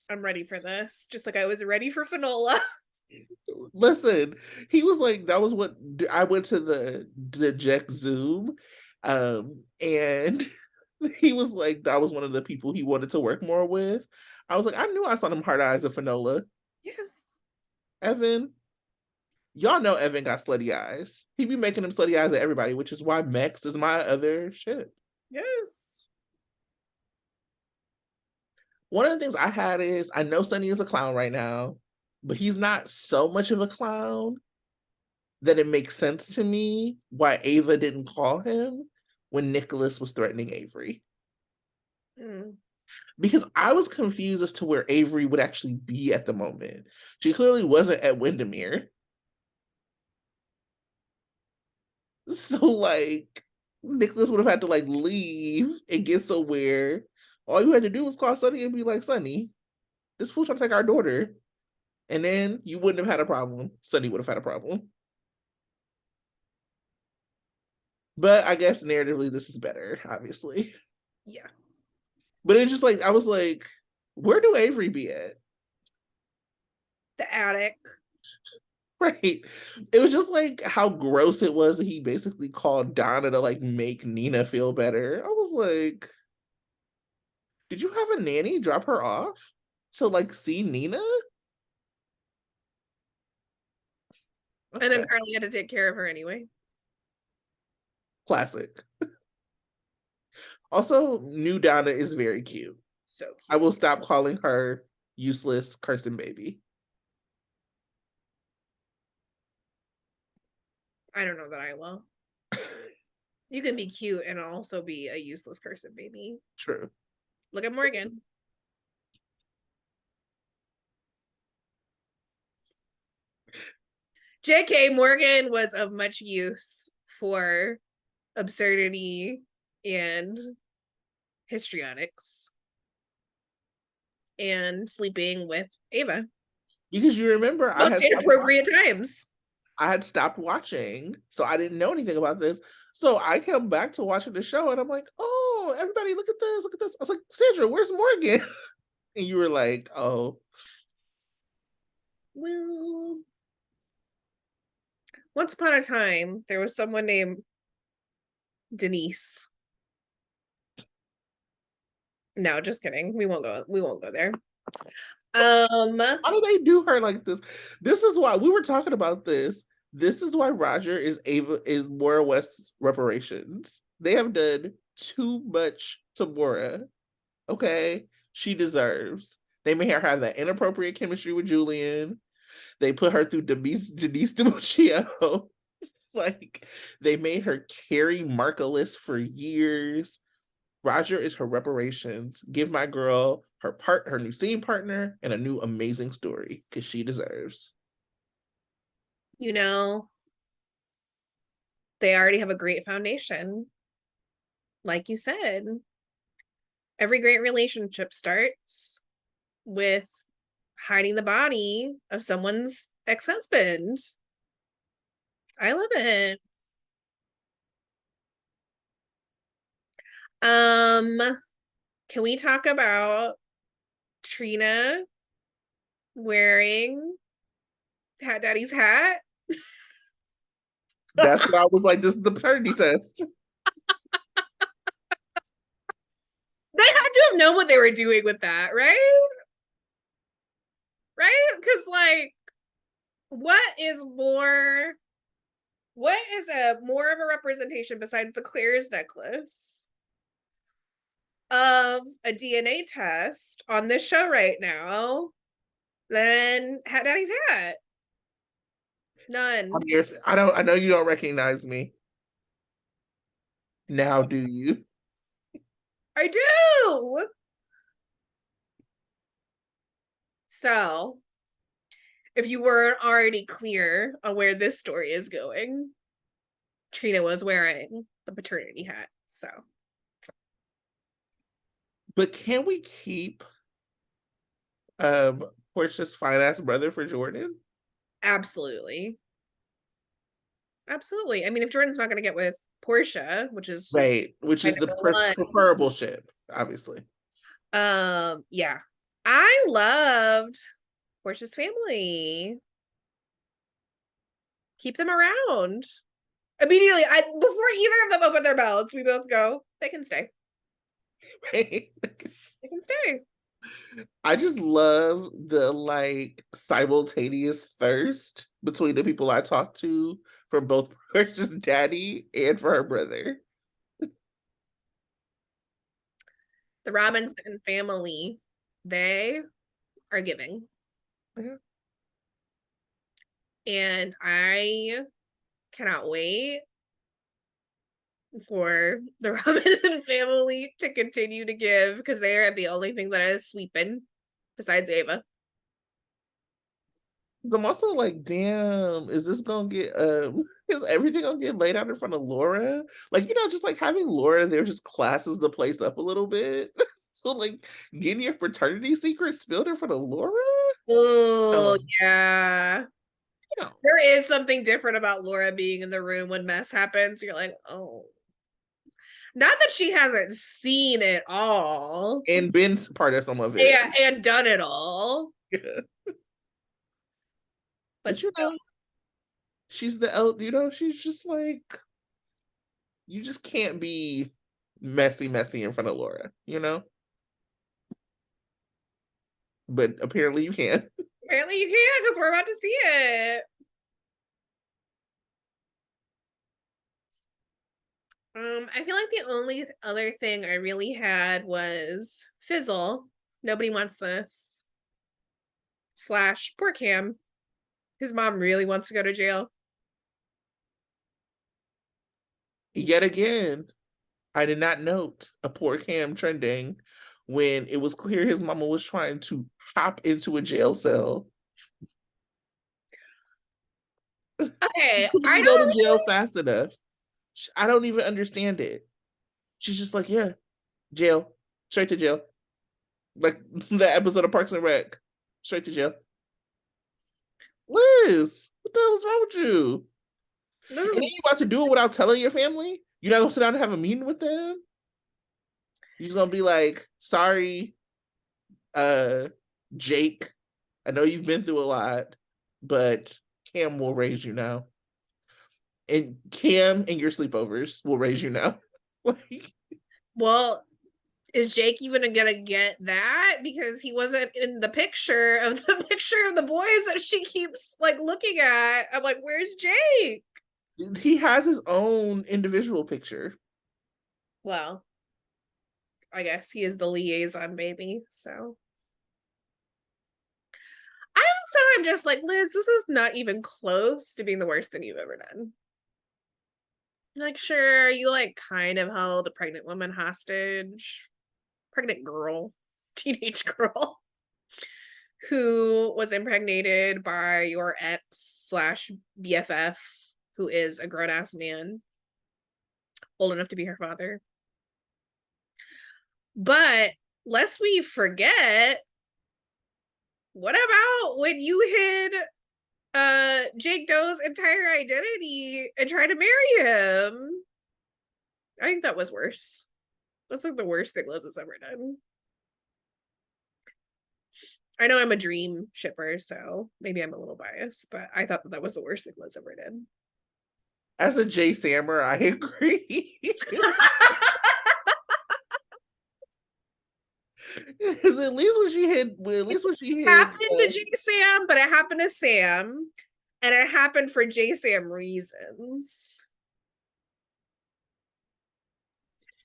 I'm ready for this. Just like I was ready for Finola. Listen, he was like, that was what I went to the Jack Zoom, and he was like, that was one of the people he wanted to work more with. I was like, I knew I saw them hard eyes of Finola. Yes. Evan, y'all know Evan got slutty eyes. He be making them slutty eyes at everybody, which is why Max is my other ship. Yes. One of the things I had is, I know Sonny is a clown right now, but he's not so much of a clown that it makes sense to me why Ava didn't call him when Nicholas was threatening Avery. Because I was confused as to where Avery would actually be at the moment. She clearly wasn't at Windermere. So like Nicholas would have had to like leave and get somewhere All you had to do was call Sonny and be like, Sonny, this fool trying to take our daughter. And then you wouldn't have had a problem. Sonny would have had a problem. But I guess narratively, this is better, obviously. Yeah. But it's just like, I was like, where do Avery be at? The attic. Right. It was just like how gross it was that he basically called Donna to like make Nina feel better. I was like, did you have a nanny drop her off to like see Nina? And then Okay. Carly had to take care of her anyway. Classic. Also, new Donna is very cute. So cute. I will stop calling her useless Kirsten baby. I don't know that I will. You can be cute and also be a useless person, baby. True. Look at Morgan. JK, Morgan was of much use for absurdity and histrionics and sleeping with Ava. Because you remember Most inappropriate times. I had stopped watching, so I didn't know anything about this. So I come back to watching the show and I'm like, oh, everybody, look at this, look at this. I was like, Sandra, where's Morgan? And you were like, oh. Well, once upon a time, there was someone named Denise. No, just kidding. We won't go there. How do they do her like this? This is why we were talking about this. This is why Roger is Maura West's reparations. They have done too much to Maura. Okay, she deserves. They made her have that inappropriate chemistry with Julian. They put her through Denise DiMuccio. Like they made her carry Markowitz for years. Roger is her reparations. Give my girl her new scene partner, and a new amazing story because she deserves. You know, they already have a great foundation. Like you said, every great relationship starts with hiding the body of someone's ex-husband. I love it. Can we talk about Trina wearing Hat Daddy's hat? That's what I was like, this is the paternity test. They had to have known what they were doing with that, right? Right? Because like, what is a more of a representation besides the Claire's necklace of a DNA test on this show right now than Hat Daddy's hat? None. I know you don't recognize me. Now do you? I do. So, if you weren't already clear on where this story is going, Trina was wearing the paternity hat. So, but can we keep Portia's fine ass brother for Jordan? absolutely. Absolutely. I mean, if Jordan's not going to get with Portia, which is right, which is the preferable ship, obviously. Yeah. I loved Portia's family. Keep them around. Immediately, before either of them open their mouths, we both go, they can stay. Right. They can stay. I just love the like simultaneous thirst between the people I talk to for both Portia's daddy and for her brother. The Robinson family, they are giving. Yeah. And I cannot wait for the Robinson family to continue to give because they are the only thing that is sweeping besides Ava. I'm also like, damn, is this gonna get is everything gonna get laid out in front of Laura? Like, just like having Laura there just classes the place up a little bit. So like getting your fraternity secrets spilled in front of Laura? Oh, Um, yeah. you know, There is something different about Laura being in the room when mess happens. You're like, oh. Not that she hasn't seen it all. and been part of some of it. Yeah, and done it all. But But still. she's she's just like, you just can't be messy in front of Laura. But apparently you can. Apparently you can because we're about to see it. I feel like the only other thing I really had was Fizzle. Nobody wants this. Slash poor Cam. His mom really wants to go to jail. Yet again, I did not note a poor Cam trending when it was clear his mama was trying to hop into a jail cell. Okay, Couldn't I even go to don't jail fast enough. I don't even understand it. She's just like, yeah, jail, straight to jail. Like the episode of Parks and Rec, straight to jail. Liz, what the hell is wrong with you? this And then is you about to do it without telling your family? You're not gonna sit down and have a meeting with them? You're just gonna be like, sorry, uh, Jake, I know you've been through a lot, but Cam will raise you now. And Cam and your sleepovers will raise you now. Like, well, is Jake even gonna get that? Because he wasn't in the picture of the boys that she keeps like looking at. I'm like, where's Jake? he has his own individual picture. Well, I guess he is the liaison baby, so I also am just like, Liz, this is not even close to being the worst thing you've ever done. Like, sure, you like kind of held a pregnant woman hostage, pregnant girl, teenage girl, who was impregnated by your ex slash BFF, who is a grown ass man, old enough to be her father. But lest we forget, what about when you hid Jake Doe's entire identity and tried to marry him? I think that was worse. That's like the worst thing Liz has ever done. I know I'm a dream shipper, so maybe I'm a little biased, but I thought that was the worst thing Liz ever did. As a Jay Sammer, I agree. Because at least when she hid, Happened to J Sam, but it happened to Sam, and it happened for J Sam reasons.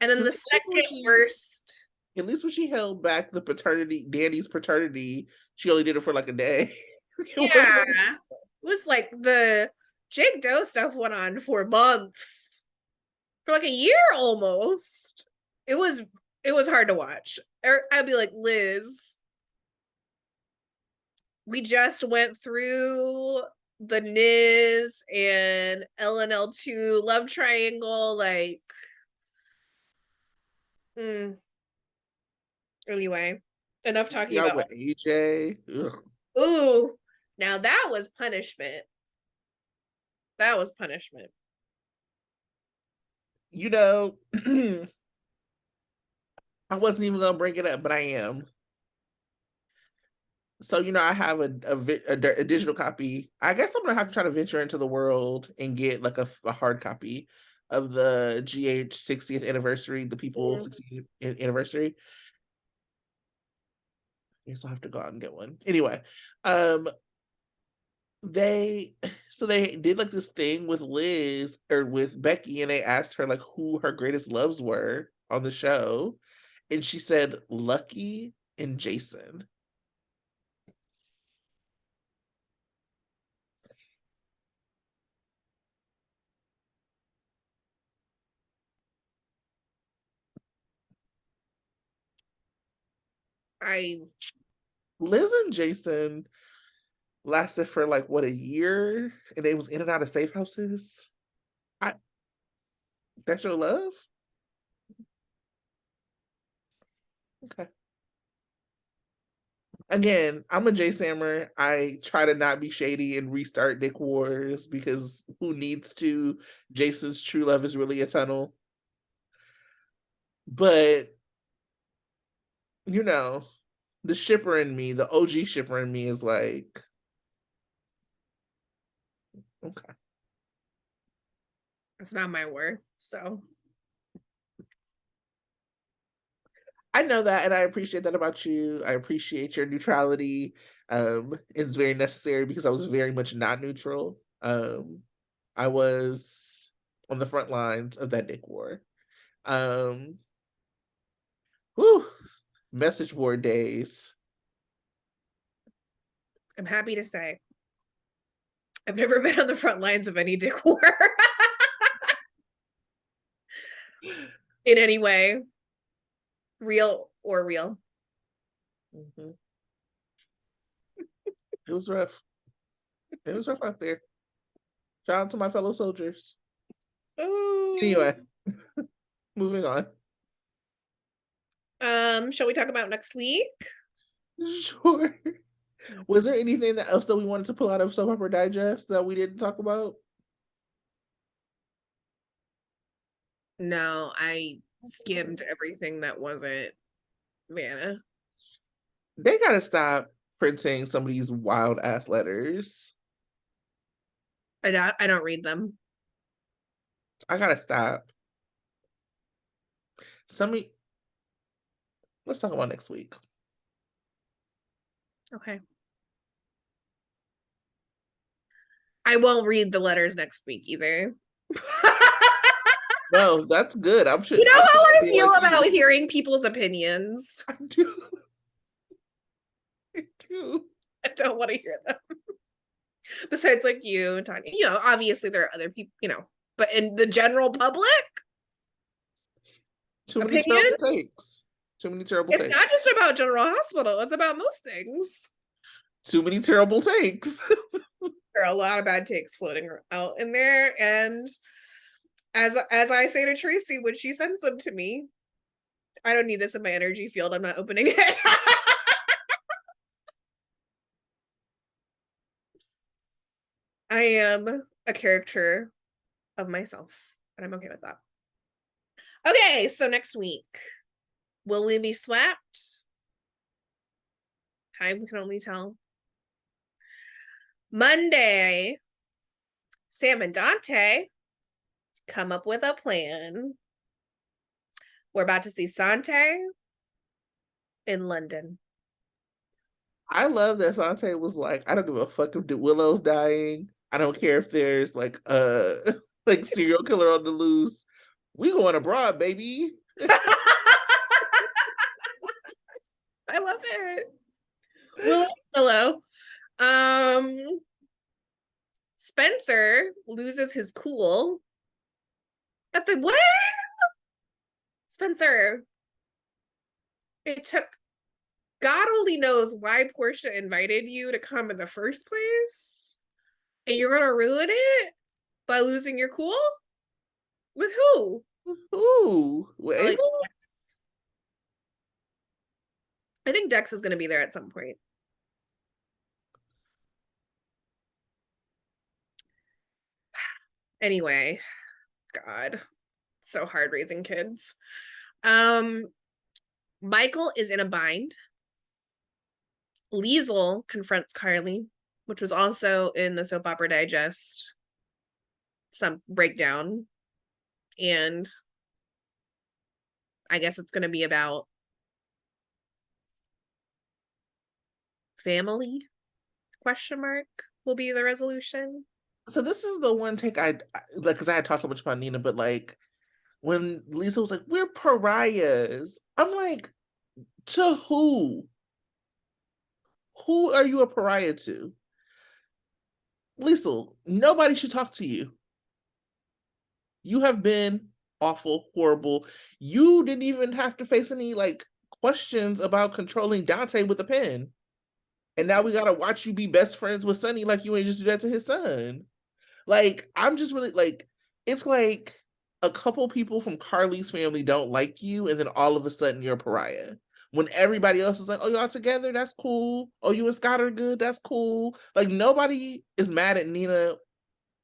And then the second worst. at least when she held back the paternity, Danny's paternity, she only did it for like a day. Yeah. It was like the Jake Doe stuff went on for months. For like a year almost. It was hard to watch. Or I'd be like, Liz, we just went through the Niz and LNL2 love triangle. Like, anyway, enough talking Out about. with AJ. Ugh. Ooh, now that was punishment. That was punishment. I wasn't even gonna bring it up, but I am. So I have a digital copy. I guess I'm gonna have to try to venture into the world and get like a hard copy of the GH 60th anniversary, the People 60th anniversary. I guess I'll have to go out and get one. Anyway, they they did like this thing with Liz or with Becky, and they asked her like who her greatest loves were on the show, and she said Lucky and Jason. I Liz and Jason lasted for like what, a year, and they was in and out of safe houses. I That's your love? Okay. Again, I'm a Jay Sammer. I try to not be shady and restart Dick Wars because who needs to? Jason's true love is really a tunnel. But, you know, the shipper in me, the OG shipper in me is like, okay. It's not my word, so. I know that, and I appreciate that about you. I appreciate your neutrality. It's very necessary because I was very much not neutral. I was on the front lines of that Dick War. Um, whew, message board days. I'm happy to say I've never been on the front lines of any Dick War in any way, real or real. Mhm. It was rough. It was rough out there. Shout out to my fellow soldiers. Oh. Anyway, moving on. Shall we talk about next week? Sure. Was there anything else that we wanted to pull out of Soap Opera Digest that we didn't talk about? No, I skimmed everything that wasn't Vanna. They gotta stop printing some of these wild ass letters. I don't read them. I gotta stop. Let's talk about next week. Okay. I won't read the letters next week either. No, that's good. You know how I feel about hearing people's opinions. I do. I do. I don't want to hear them. Besides, like you and Tanya, obviously there are other people, but in the general public, Too many terrible takes. Too many terrible takes. It's not just about General Hospital. It's about most things. Too many terrible takes. There are a lot of bad takes floating out in there, and as I say to Tracy when she sends them to me, I don't need this in my energy field. I'm not opening it. I am a character of myself, and I'm okay with that. Okay, so next week, will we be swept? Time can only tell. Monday, Sam and Dante come up with a plan. We're about to see Sante in London. I love that Sante was like, I don't give a fuck if Willow's dying. I don't care if there's like like serial killer on the loose. We going abroad, baby. I love it. Willow. Spencer loses his cool at the what? Spencer, it took God only knows why Portia invited you to come in the first place, and you're gonna ruin it by losing your cool? With who? With who? With Ava? I think Dex is gonna be there at some point. Anyway, God, so hard raising kids. Michael is in a bind. Liesel confronts Carly, which was also in the Soap Opera Digest, some breakdown. And I guess it's going to be about family, question mark, will be the resolution. So this is the one take I like, because I had talked so much about Nina, but like when Lisa was like, we're pariahs, I'm like, to who? Who are you a pariah to? Lisa, nobody should talk to you. You have been awful, horrible. You didn't even have to face any like questions about controlling Dante with a pen. And now we gotta watch you be best friends with Sonny like you ain't just do that to his son. Like, I'm just really like, it's like a couple people from Carly's family don't like you, and then all of a sudden you're a pariah. When everybody else is like, oh, y'all together, that's cool. Oh, you and Scott are good, that's cool. Like, nobody is mad at Nina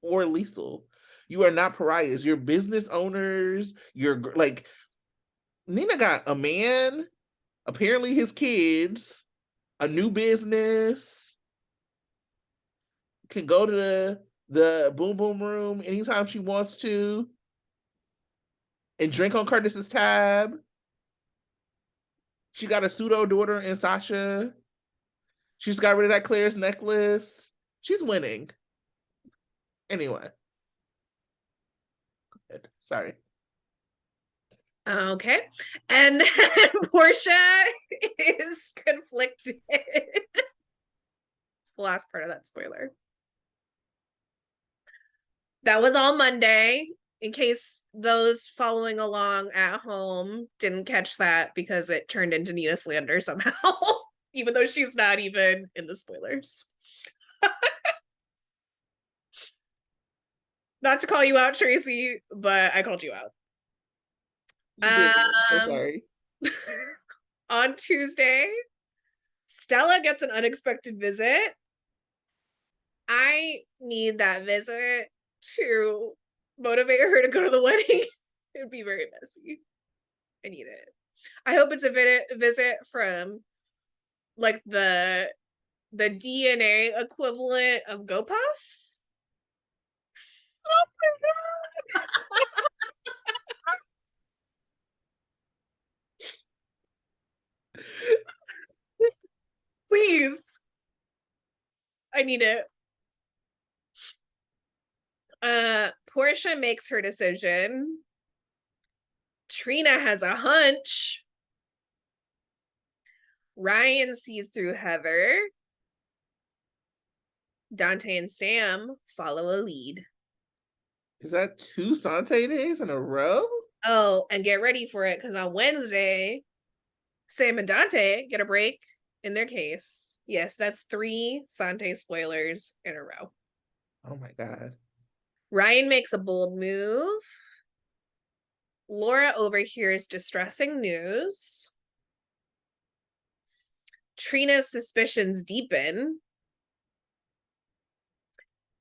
or Liesel. You are not pariahs. You're business owners. You're like, Nina got a man, apparently his kids, a new business, can go to the boom boom room anytime she wants to and drink on Curtis's tab. She got a pseudo daughter in Sasha. She's got rid of that Claire's necklace. She's winning. Anyway. Sorry. Okay. And then Portia is conflicted. It's the last part of that spoiler. That was all Monday, in case those following along at home didn't catch that, because it turned into Nina slander somehow, even though she's not even in the spoilers. Not to call you out, Tracy, but I called you out. You did. I'm sorry. On Tuesday, Stella gets an unexpected visit. I need that visit to motivate her to go to the wedding. It'd be very messy. I need it. I hope it's a visit from like the DNA equivalent of GoPuff. Oh my god. Please. I need it. Portia makes her decision. Trina has a hunch. Ryan sees through Heather. Dante and Sam follow a lead. Is that 2 Sante days in a row? Oh, and get ready for it, because on Wednesday, Sam and Dante get a break in their case. Yes, that's 3 Sante spoilers in a row. Oh my god. Ryan makes a bold move. Laura overhears distressing news. Trina's suspicions deepen.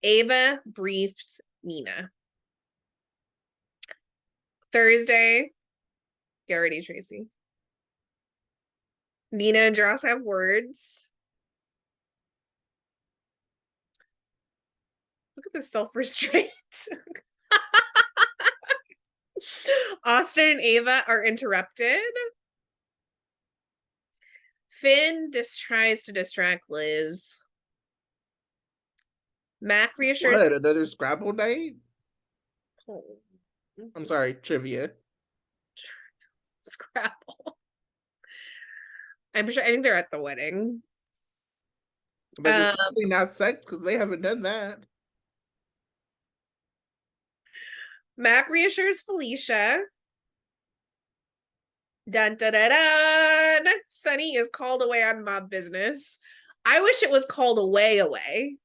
Ava briefs Nina. Thursday, get ready, Tracy. Nina and Joss have words. Look at the self-restraint. Austin and Ava are interrupted. Finn tries to distract Liz. Mac reassures. What, another Scrabble night? Oh. I'm sorry, trivia. Scrabble. I'm sure. I think they're at the wedding. But it's probably not sex, because they haven't done that. Mac reassures Felicia. Dun dun dun dun. Sonny is called away on mob business. I wish it was called away.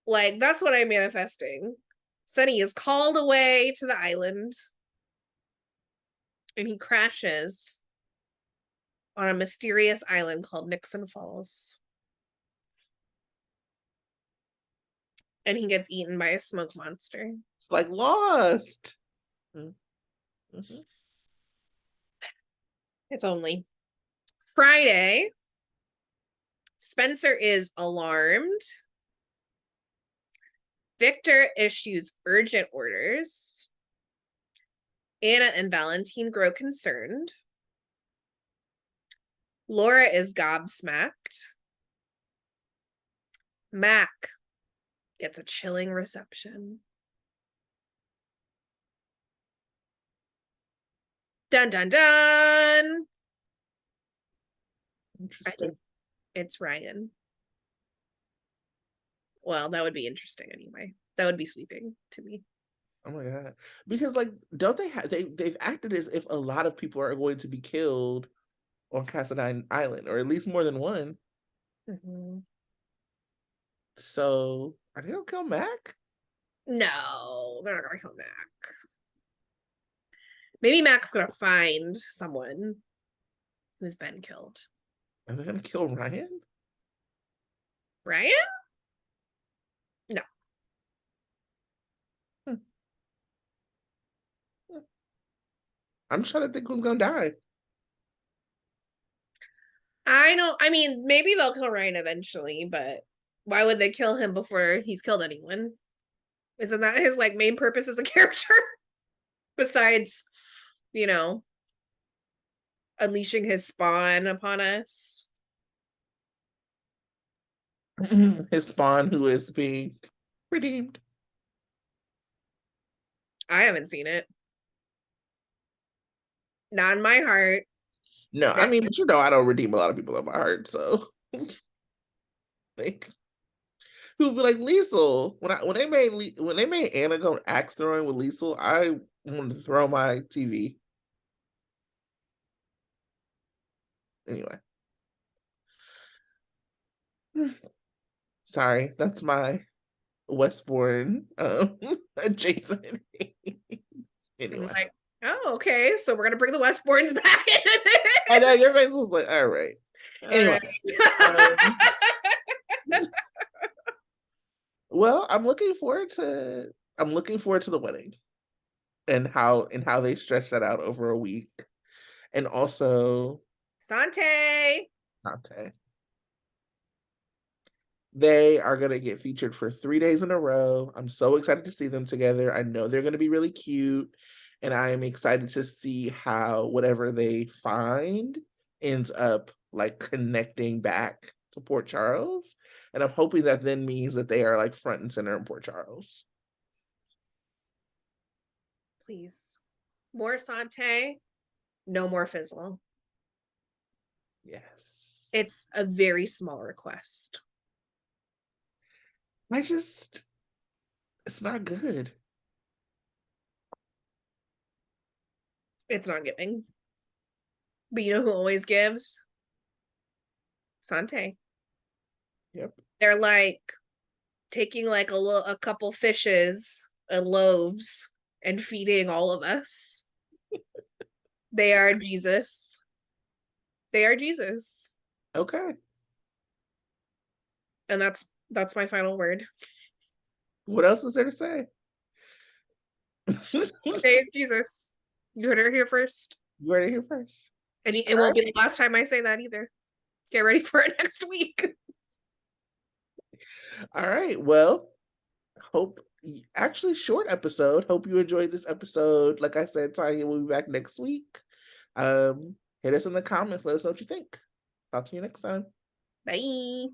Like, that's what I'm manifesting. Sonny is called away to the island. And he crashes on a mysterious island called Nixon Falls. And he gets eaten by a smoke monster. It's like Lost. Mm-hmm. If only. Friday, Spencer is alarmed. Victor issues urgent orders. Anna and Valentine grow concerned. Laura is gobsmacked. Mac gets a chilling reception. Dun dun dun. Interesting. It's Ryan. Well, that would be interesting anyway. That would be sweeping to me. Oh my god. Because like, don't they have they've acted as if a lot of people are going to be killed on Cassadine Island, or at least more than one. Mm-hmm. So are they gonna kill Mac? No, they're not gonna kill Mac. Maybe Mac's gonna find someone who's been killed. Are they gonna kill Ryan? Ryan? No. I'm just trying to think who's gonna die. I mean, maybe they'll kill Ryan eventually, but why would they kill him before he's killed anyone? Isn't that his like main purpose as a character? Besides, you know, unleashing his spawn upon us. His spawn, who is being redeemed. I haven't seen it. Not in my heart. No, I mean, but you know, I don't redeem a lot of people in my heart, so like, who be like Liesel? When they made Anna go axe throwing with Liesel, I wanted to throw my TV. Anyway, sorry, that's my Westbourne adjacent. Anyway, Like, oh, okay, so we're gonna bring the Westbournes back in. I know your face was like, all right. Anyway, well, I'm looking forward to the wedding and how they stretch that out over a week, and also Sante. They are going to get featured for 3 days in a row. I'm so excited to see them together. I know they're going to be really cute, and I am excited to see how whatever they find ends up like connecting back to Port Charles. And I'm hoping that then means that they are like front and center in Port Charles. Please. More Sante, no more Fizzle. Yes. It's a very small request. It's not good. It's not giving. But you know who always gives? Sante. Yep. They're like taking like a couple fishes and loaves and feeding all of us. They are Jesus. They are Jesus. Okay. And that's my final word. What else is there to say? Today is Jesus. You heard it here first. You heard it here first. And it won't be the last time I say that either. Get ready for it next week. All right. Well, actually short episode. Hope you enjoyed this episode. Like I said, Tanya will be back next week. Hit us in the comments. Let us know what you think. Talk to you next time. Bye.